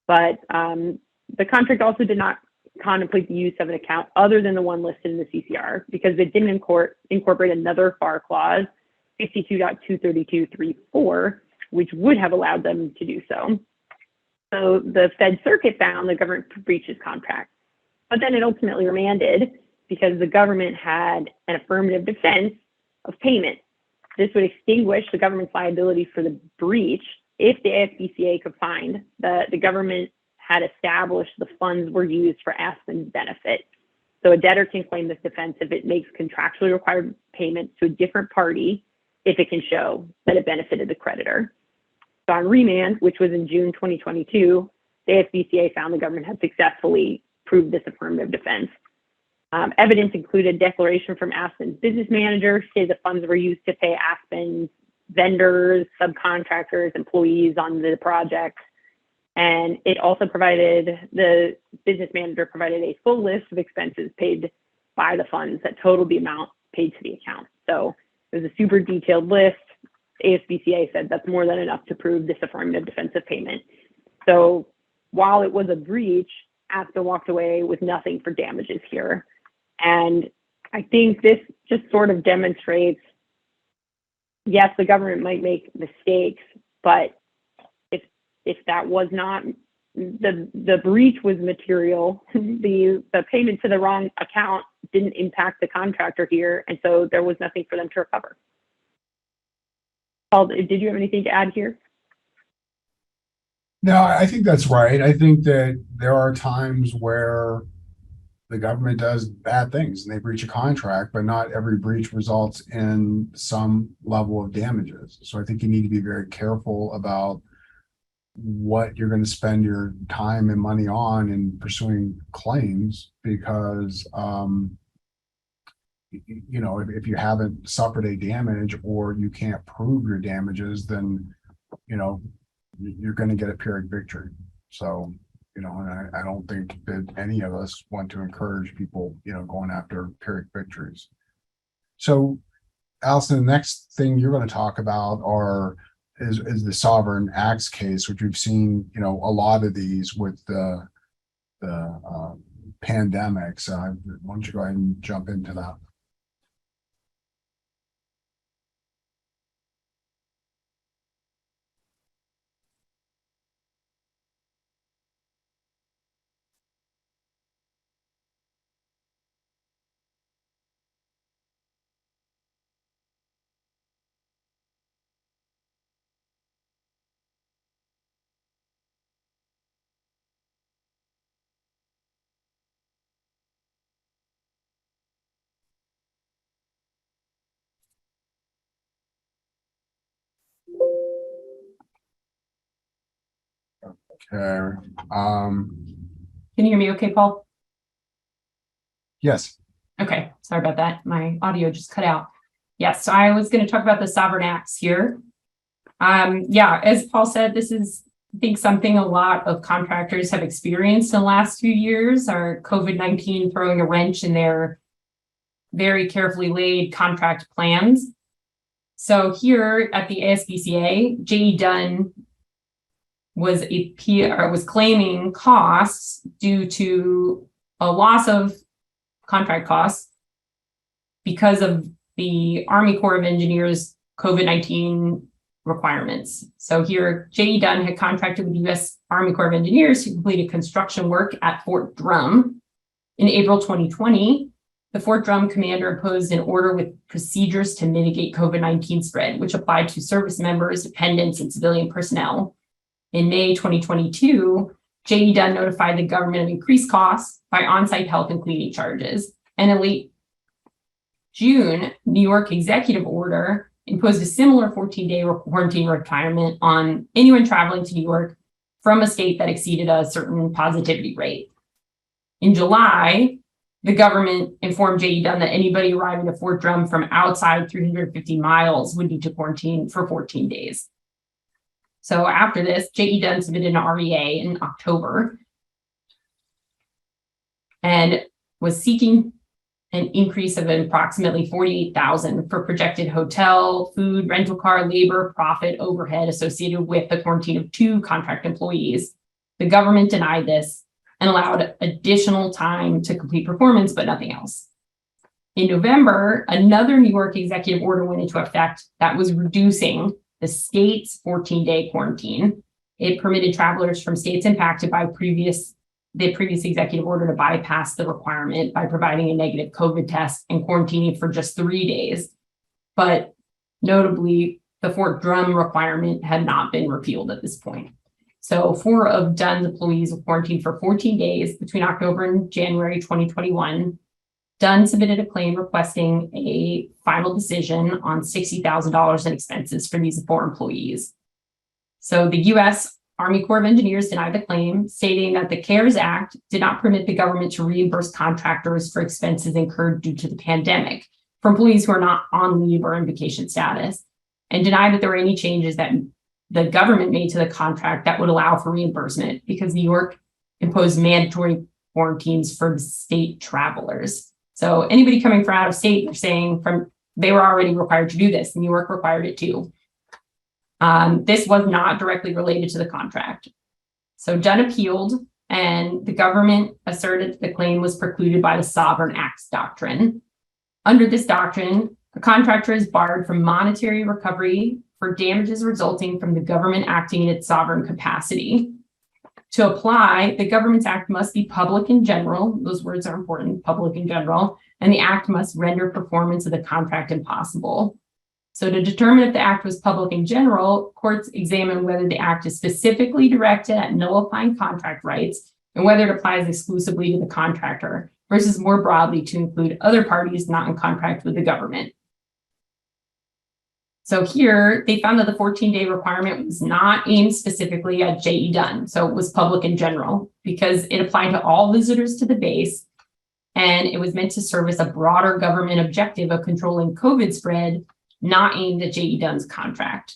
But the contract also did not contemplate the use of an account other than the one listed in the CCR because it didn't incorporate another FAR clause, 52.232.3.4, which would have allowed them to do so. So the Fed Circuit found the government breached its contract, but then it ultimately remanded because the government had an affirmative defense of payment. This would extinguish the government's liability for the breach if the ASBCA could find that the government had established the funds were used for Aspen's benefit. So a debtor can claim this defense if it makes contractually required payments to a different party if it can show that it benefited the creditor. So on remand, which was in June 2022, the ASBCA found the government had successfully proved this affirmative defense. Evidence included declaration from Aspen's business manager, stated the funds were used to pay Aspen's vendors, subcontractors, employees on the project. And it also the business manager provided a full list of expenses paid by the funds that totaled the amount paid to the account. So it was a super detailed list. ASBCA said that's more than enough to prove this affirmative defense of payment. So while it was a breach, Aspen walked away with nothing for damages here. And I think this just sort of demonstrates, yes, the government might make mistakes, but if that was not, the breach was material, the payment to the wrong account didn't impact the contractor here, and so there was nothing for them to recover. Paul, did you have anything to add here? No, I think that's right. I think that there are times where the government does bad things and they breach a contract, but not every breach results in some level of damages. So I think you need to be very careful about what you're going to spend your time and money on in pursuing claims, because if you haven't suffered a damage or you can't prove your damages, then you're going to get a Pyrrhic victory. So and I don't think that any of us want to encourage people, going after Pyrrhic victories. So, Allison, the next thing you're going to talk about is the Sovereign Acts case, which we've seen, a lot of these with the pandemic. So why don't you go ahead and jump into that? Okay. Can you hear me okay, Paul? Yes. Okay, sorry about that. My audio just cut out. Yes, so I was going to talk about the Sovereign Acts here. Yeah, as Paul said, this is, I think, something a lot of contractors have experienced in the last few years, are COVID-19 throwing a wrench in their very carefully laid contract plans. So here at the ASBCA, J.E. Dunn was claiming costs due to a loss of contract costs because of the Army Corps of Engineers COVID-19 requirements. So here, J.E. Dunn had contracted with the U.S. Army Corps of Engineers to complete construction work at Fort Drum. In April 2020, the Fort Drum commander imposed an order with procedures to mitigate COVID-19 spread, which applied to service members, dependents, and civilian personnel. In May 2022, J.E. Dunn notified the government of increased costs by on-site health and cleaning charges. And in late June, New York executive order imposed a similar 14-day quarantine requirement on anyone traveling to New York from a state that exceeded a certain positivity rate. In July, the government informed J.E. Dunn that anybody arriving at Fort Drum from outside 350 miles would need to quarantine for 14 days. So after this, J.E. Dunn submitted an REA in October and was seeking an increase of approximately $48,000 for projected hotel, food, rental car, labor, profit, overhead associated with the quarantine of 2 contract employees. The government denied this and allowed additional time to complete performance, but nothing else. In November, another New York executive order went into effect that was reducing the state's 14-day quarantine. It permitted travelers from states impacted by the previous executive order to bypass the requirement by providing a negative COVID test and quarantining for just 3 days. But notably, the Fort Drum requirement had not been repealed at this point. So 4 of Dunn's employees were quarantined for 14 days between October and January 2021. Dunn submitted a claim requesting a final decision on $60,000 in expenses for these 4 employees. So the U.S. Army Corps of Engineers denied the claim, stating that the CARES Act did not permit the government to reimburse contractors for expenses incurred due to the pandemic for employees who are not on leave or in vacation status, and denied that there were any changes that the government made to the contract that would allow for reimbursement because New York imposed mandatory quarantines for state travelers. So anybody coming from out of state, they're saying they were already required to do this. New York required it too. This was not directly related to the contract. So Dunn appealed, and the government asserted that the claim was precluded by the Sovereign Acts doctrine. Under this doctrine, a contractor is barred from monetary recovery for damages resulting from the government acting in its sovereign capacity. To apply, the government's act must be public in general. Those words are important, public in general, and the act must render performance of the contract impossible. So to determine if the act was public in general, courts examine whether the act is specifically directed at nullifying contract rights and whether it applies exclusively to the contractor versus more broadly to include other parties not in contract with the government. So here, they found that the 14-day requirement was not aimed specifically at J.E. Dunn. So it was public in general because it applied to all visitors to the base, and it was meant to service a broader government objective of controlling COVID spread, not aimed at J.E. Dunn's contract.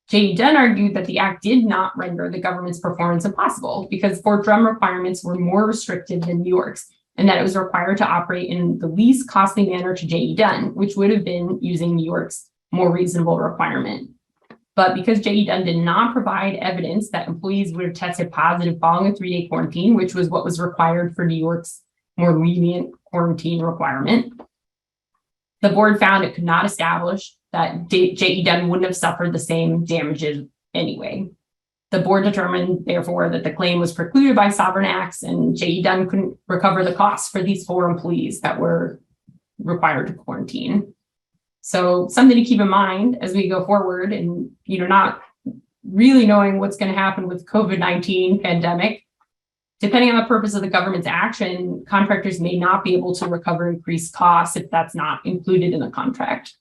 J.E. Dunn argued that the act did not render the government's performance impossible because Fort Drum requirements were more restrictive than New York's, and that it was required to operate in the least costly manner to J.E. Dunn, which would have been using New York's more reasonable requirement. But because J.E. Dunn did not provide evidence that employees would have tested positive following a 3-day quarantine, which was what was required for New York's more lenient quarantine requirement, the board found it could not establish that J.E. Dunn wouldn't have suffered the same damages anyway. The board determined, therefore, that the claim was precluded by sovereign acts and J.E. Dunn couldn't recover the costs for these 4 employees that were required to quarantine. So something to keep in mind as we go forward and, not really knowing what's going to happen with COVID-19 pandemic. Depending on the purpose of the government's action, contractors may not be able to recover increased costs if that's not included in the contract.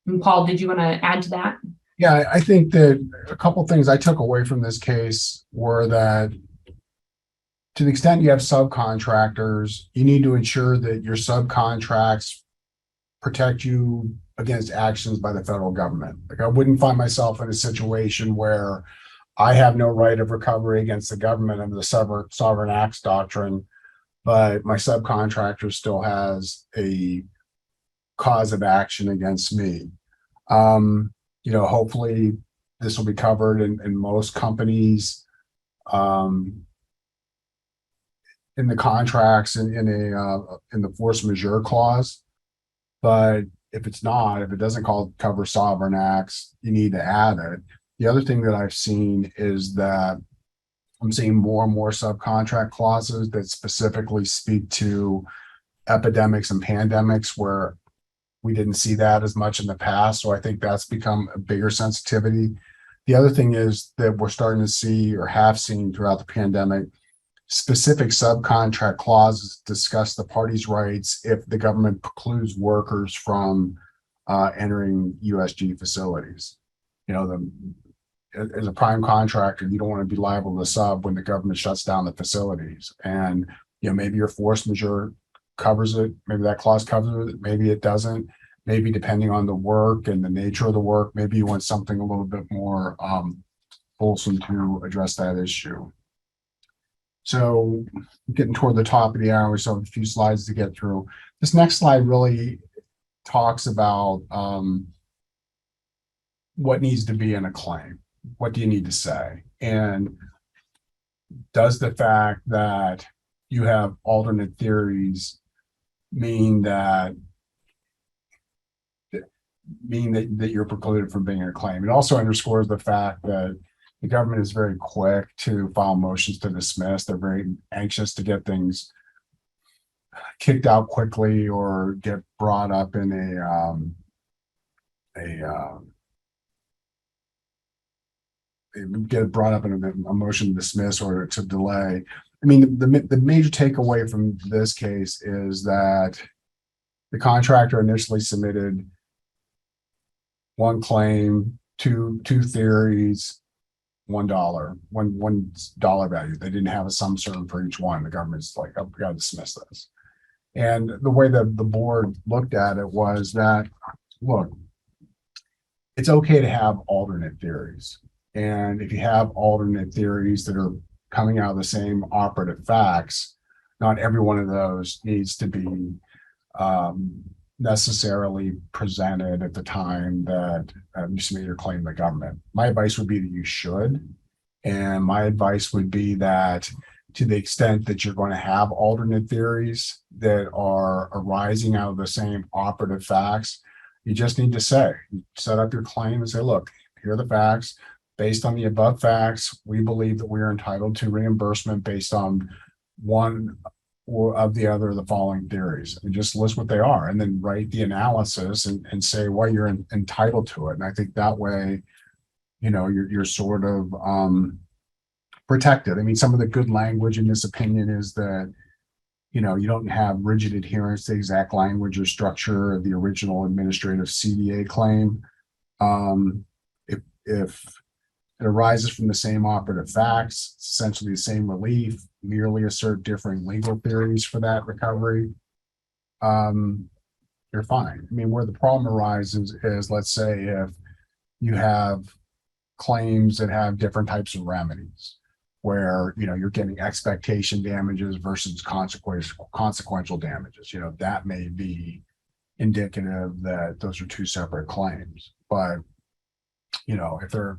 And Paul, did you want to add to that? Yeah, I think that a couple of things I took away from this case were that to the extent you have subcontractors, you need to ensure that your subcontracts protect you against actions by the federal government. Like, I wouldn't find myself in a situation where I have no right of recovery against the government under the sovereign acts doctrine, but my subcontractor still has a cause of action against me. Hopefully this will be covered in most companies in the contracts in the force majeure clause. But if it's not, if it doesn't cover sovereign acts, you need to add it. The other thing that I've seen is that I'm seeing more and more subcontract clauses that specifically speak to epidemics and pandemics where we didn't see that as much in the past. So I think that's become a bigger sensitivity. The other thing is that we're starting to see or have seen throughout the pandemic, specific subcontract clauses discuss the parties' rights if the government precludes workers from entering USG facilities. As a prime contractor, you don't want to be liable to the sub when the government shuts down the facilities. And, maybe your force majeure covers it. Maybe that clause covers it. Maybe it doesn't. Maybe depending on the work and the nature of the work, maybe you want something a little bit more fulsome to address that issue. So getting toward the top of the hour, we still have a few slides to get through. This next slide really talks about what needs to be in a claim. What do you need to say? And does the fact that you have alternate theories mean that you're precluded from being a claim? It also underscores the fact that the government is very quick to file motions to dismiss. They're very anxious to get things kicked out quickly or get brought up in a motion to dismiss or to delay. I mean, the major takeaway from this case is that the contractor initially submitted one claim, two theories, $1 value. They didn't have a sum certain for each one. The government's like, oh, we got to dismiss this. And the way that the board looked at it was that, look, it's okay to have alternate theories. And if you have alternate theories that are coming out of the same operative facts, not every one of those needs to be necessarily presented at the time that you submit your claim to the government. My advice would be that you should. And my advice would be that to the extent that you're going to have alternate theories that are arising out of the same operative facts, you just need to set up your claim and say, look, here are the facts. Based on the above facts, we believe that we are entitled to reimbursement based on one or of the other of the following theories, and just list what they are, and then write the analysis and say why you're entitled to it. And I think that way, you're sort of protected. I mean, some of the good language in this opinion is that, you don't have rigid adherence to exact language or structure of the original administrative CDA claim. If it arises from the same operative facts, it's essentially the same relief, merely assert differing legal theories for that recovery, you're fine. I mean, where the problem arises is, let's say if you have claims that have different types of remedies where, you're getting expectation damages versus consequential damages. That may be indicative that those are two separate claims. But, if they're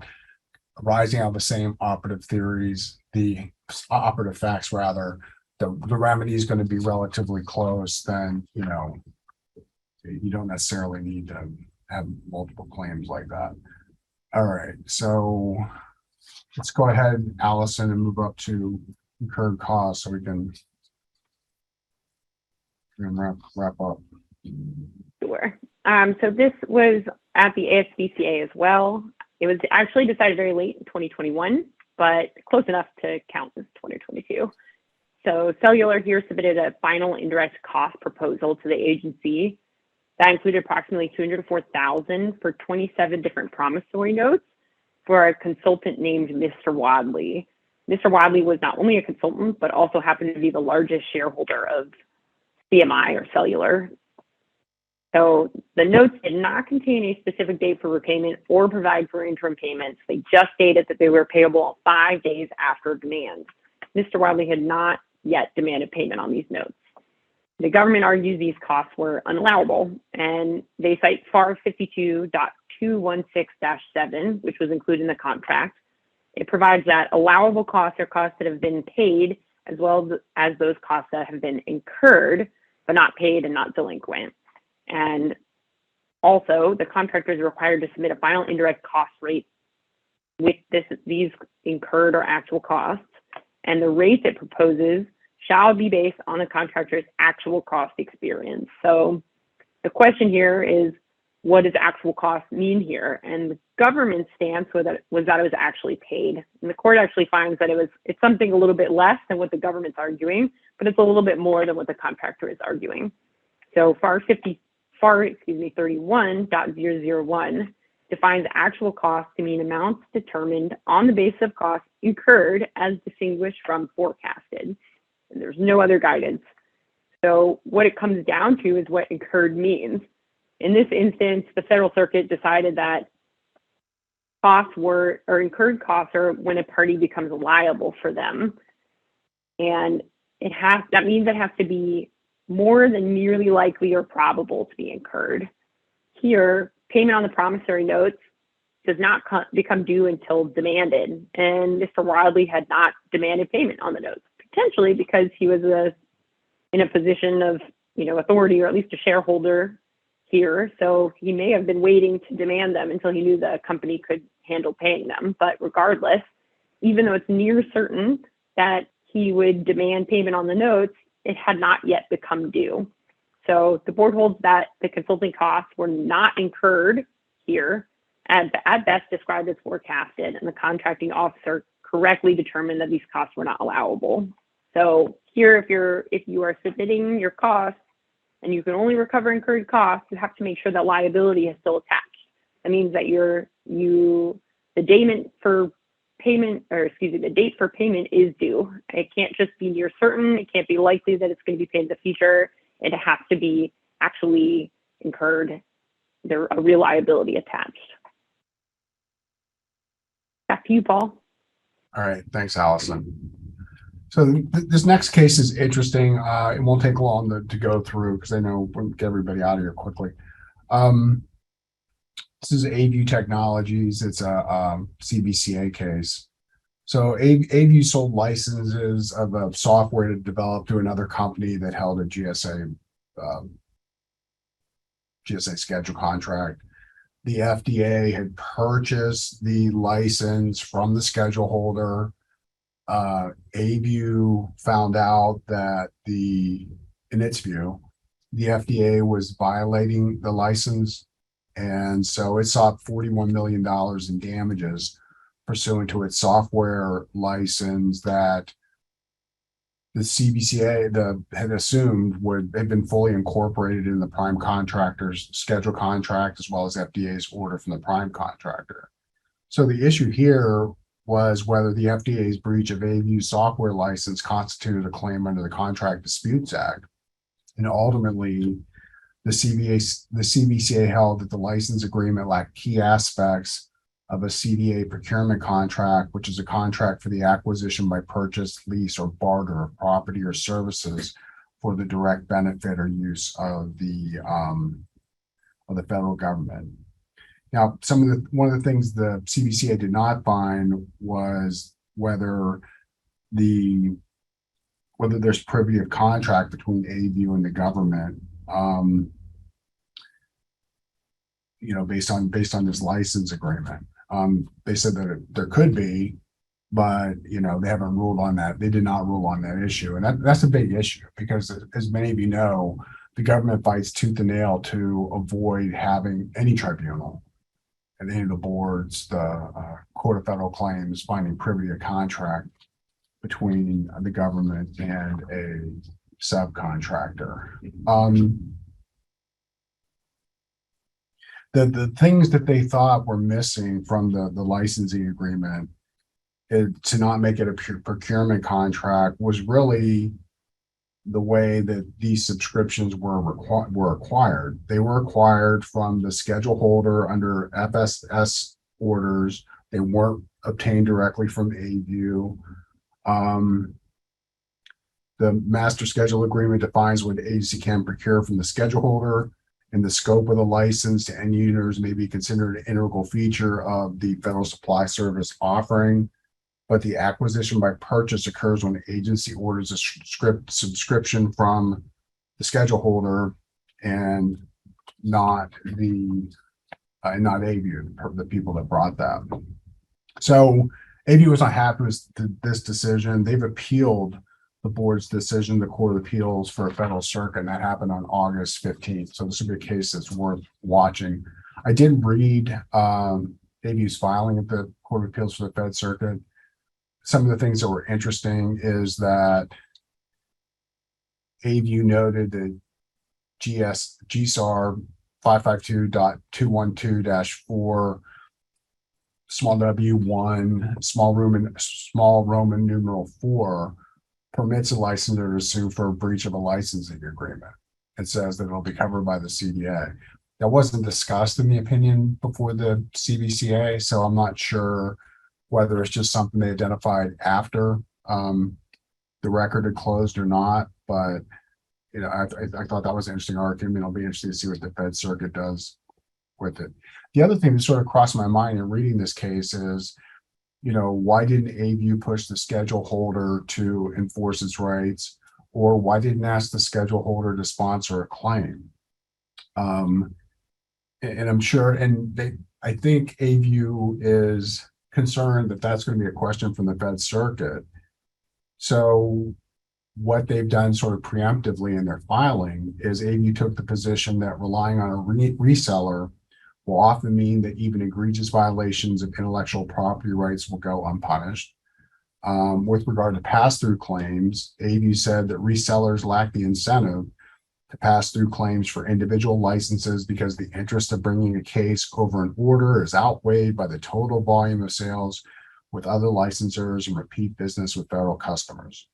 arising out of the same operative theories, the operative facts rather, the remedy is going to be relatively close, then, you don't necessarily need to have multiple claims like that. All right, so let's go ahead, Allison, and move up to incurred costs so we can wrap up. Sure. So this was at the ASBCA as well. It was actually decided very late in 2021, but close enough to count as 2022. So Cellular here submitted a final indirect cost proposal to the agency that included approximately $204,000 for 27 different promissory notes for a consultant named Mr. Wadley. Mr. Wadley was not only a consultant, but also happened to be the largest shareholder of CMI or Cellular. So the notes did not contain a specific date for repayment or provide for interim payments. They just stated that they were payable 5 days after demand. Mr. Wadley had not yet demanded payment on these notes. The government argues these costs were unallowable, and they cite FAR 52.216-7, which was included in the contract. It provides that allowable costs are costs that have been paid, as well as those costs that have been incurred, but not paid and not delinquent. And also, the contractor is required to submit a final indirect cost rate with these incurred or actual costs, and the rate it proposes shall be based on the contractor's actual cost experience. So the question here is, what does actual cost mean here? And the government's stance was that it was actually paid. And the court actually finds that it's something a little bit less than what the government's arguing, but it's a little bit more than what the contractor is arguing. So FAR 31.001 defines actual cost to mean amounts determined on the basis of costs incurred as distinguished from forecasted. And there's no other guidance. So what it comes down to is what incurred means. In this instance, the Federal Circuit decided that incurred costs are when a party becomes liable for them. And that means it has to be more than merely likely or probable to be incurred. Here, payment on the promissory notes does not become due until demanded, and Mr. Wadley had not demanded payment on the notes, potentially because he was in a position of authority, or at least a shareholder here. So he may have been waiting to demand them until he knew the company could handle paying them. But regardless, even though it's near certain that he would demand payment on the notes, it had not yet become due. So the board holds that the consulting costs were not incurred here, and at best described as forecasted, and the contracting officer correctly determined that these costs were not allowable. So here, if you are submitting your costs and you can only recover incurred costs, you have to make sure that liability is still attached. That means that the date for payment is due. It can't just be near certain. It can't be likely that it's going to be paid in the future. It has to be actually incurred. There's a real liability attached. Back to you, Paul. All right, thanks, Allison. So this next case is interesting. It won't take long to go through because I know we'll get everybody out of here quickly. This is AView Technologies. It's a CBCA case. So AView sold licenses of a software to develop to another company that held a GSA schedule contract. The FDA had purchased the license from the schedule holder. AView found out that in its view, the FDA was violating the license, and so it sought $41 million in damages pursuant to its software license that the CBCA had assumed had been fully incorporated in the prime contractor's schedule contract, as well as FDA's order from the prime contractor. So the issue here was whether the FDA's breach of AView's software license constituted a claim under the Contract Disputes Act. And ultimately, the CBCA held that the license agreement lacked key aspects of a CDA procurement contract, which is a contract for the acquisition by purchase, lease, or barter of property or services for the direct benefit or use of the federal government. Now, one of the things the CBCA did not find was whether there's privity of contract between AVU and the government. Based on this license agreement. They said that there could be, but they haven't ruled on that. They did not rule on that issue, and that's a big issue because, as many of you know, the government fights tooth and nail to avoid having any tribunal and any of the boards, the Court of Federal Claims, finding privity of contract between the government and a subcontractor. The things that they thought were missing from the licensing agreement to not make it a procurement contract was really the way that these subscriptions were acquired. They were acquired from the schedule holder under FSS orders. They weren't obtained directly from AVU. The master schedule agreement defines what the agency can procure from the schedule holder, and the scope of the license to end users may be considered an integral feature of the federal supply service offering. But the acquisition by purchase occurs when the agency orders a subscription from the schedule holder and not AVU, the people that brought that. So AVU was not happy with this decision. They've appealed the board's decision, the Court of Appeals for a federal circuit, and that happened on August 15th. So this would be a case that's worth watching. I did read AVU's filing at the Court of Appeals for the Fed Circuit. Some of the things that were interesting is that AVU noted that GSAR 552.212-4 small w1 small Roman numeral 4 permits a licensor to sue for a breach of a licensing agreement. It says that it'll be covered by the CBA. That wasn't discussed in the opinion before the CBCA, so I'm not sure whether it's just something they identified after the record had closed or not. But I thought that was an interesting argument. It'll be interesting to see what the Fed Circuit does with it. The other thing that sort of crossed my mind in reading this case is, why didn't AVU push the schedule holder to enforce its rights, or why didn't ask the schedule holder to sponsor a claim? And I'm sure, I think AVU is concerned that that's going to be a question from the Fed Circuit. So what they've done sort of preemptively in their filing is AVU took the position that relying on a reseller will often mean that even egregious violations of intellectual property rights will go unpunished. With regard to pass-through claims, AVU said that resellers lack the incentive to pass through claims for individual licenses because the interest of bringing a case over an order is outweighed by the total volume of sales with other licensors and repeat business with federal customers.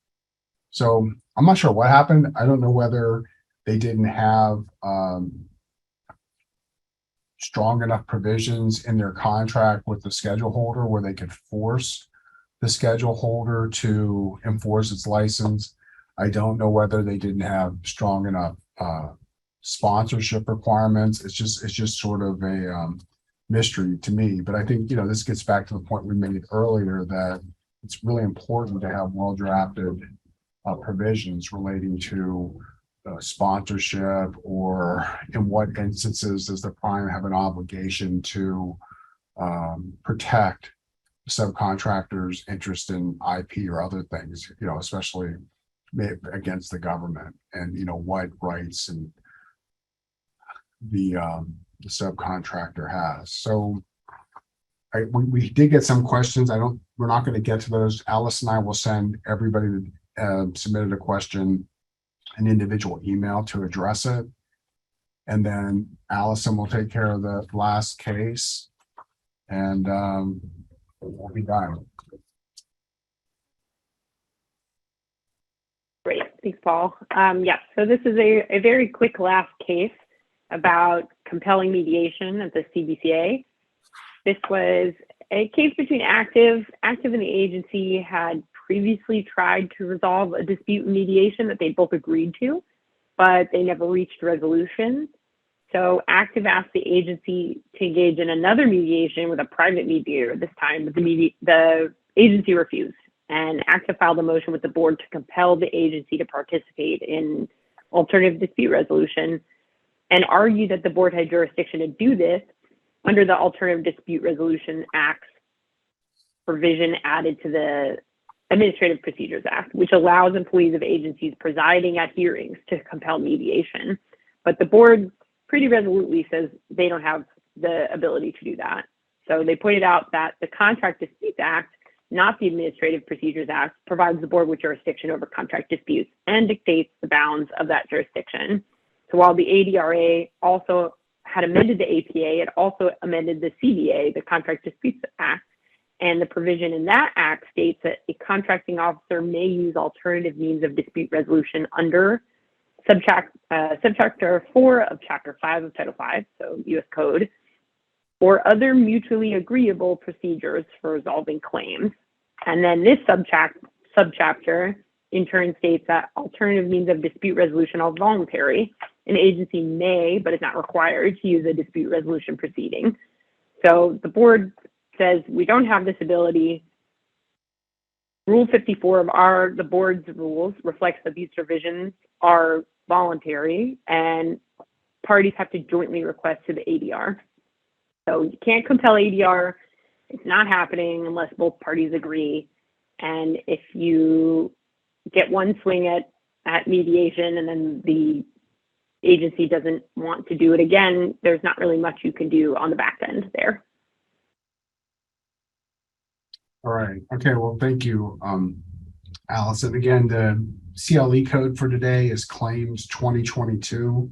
So I'm not sure what happened. I don't know whether they didn't have strong enough provisions in their contract with the schedule holder where they could force the schedule holder to enforce its license. I don't know whether they didn't have strong enough sponsorship requirements. It's just sort of a mystery to me. But I think this gets back to the point we made earlier that it's really important to have well-drafted provisions relating to sponsorship, or in what instances does the prime have an obligation to protect subcontractors' interest in IP or other things, especially against the government, and what rights and the subcontractor has. So we did get some questions. We're not going to get to those. Alice and I will send everybody that submitted a question an individual email to address it. And then Allison will take care of the last case, and we'll be done. Great, thanks, Paul. So this is a very quick last case about compelling mediation at the CBCA. This was a case between Active and the agency had previously tried to resolve a dispute in mediation that they both agreed to, but they never reached resolution. So Active asked the agency to engage in another mediation with a private mediator this time, but the agency refused. And Active filed a motion with the board to compel the agency to participate in alternative dispute resolution and argued that the board had jurisdiction to do this under the Alternative Dispute Resolution Act's provision added to the Administrative Procedures Act, which allows employees of agencies presiding at hearings to compel mediation. But the board pretty resolutely says they don't have the ability to do that. So they pointed out that the Contract Disputes Act, not the Administrative Procedures Act, provides the board with jurisdiction over contract disputes and dictates the bounds of that jurisdiction. So while the ADRA also had amended the APA, it also amended the CBA, the Contract Disputes Act, and the provision in that act states that a contracting officer may use alternative means of dispute resolution under subchapter 4 of Chapter 5 of Title 5, so U.S. Code, or other mutually agreeable procedures for resolving claims. And then this subchapter in turn states that alternative means of dispute resolution are voluntary. An agency may, but is not required to use a dispute resolution proceeding. So the board says we don't have this ability. Rule 54 of the board's rules reflects that these provisions are voluntary and parties have to jointly request to the ADR. So you can't compel ADR. It's not happening unless both parties agree. And if you get one swing at mediation and then the agency doesn't want to do it again, there's not really much you can do on the back end there. All right. Okay. Well, thank you, Allison. Again, the CLE code for today is claims 2022.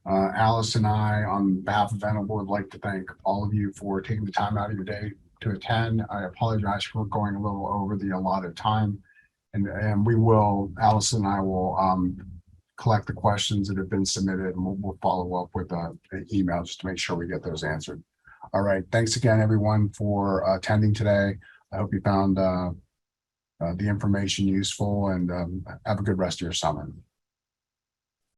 Alice and I, on behalf of Venable, would like to thank all of you for taking the time out of your day to attend. I apologize for going a little over the allotted time, and we will, Alice and I will collect the questions that have been submitted, and we'll follow up with an email just to make sure we get those answered. All right. Thanks again, everyone, for attending today. I hope you found the information useful, and have a good rest of your summer.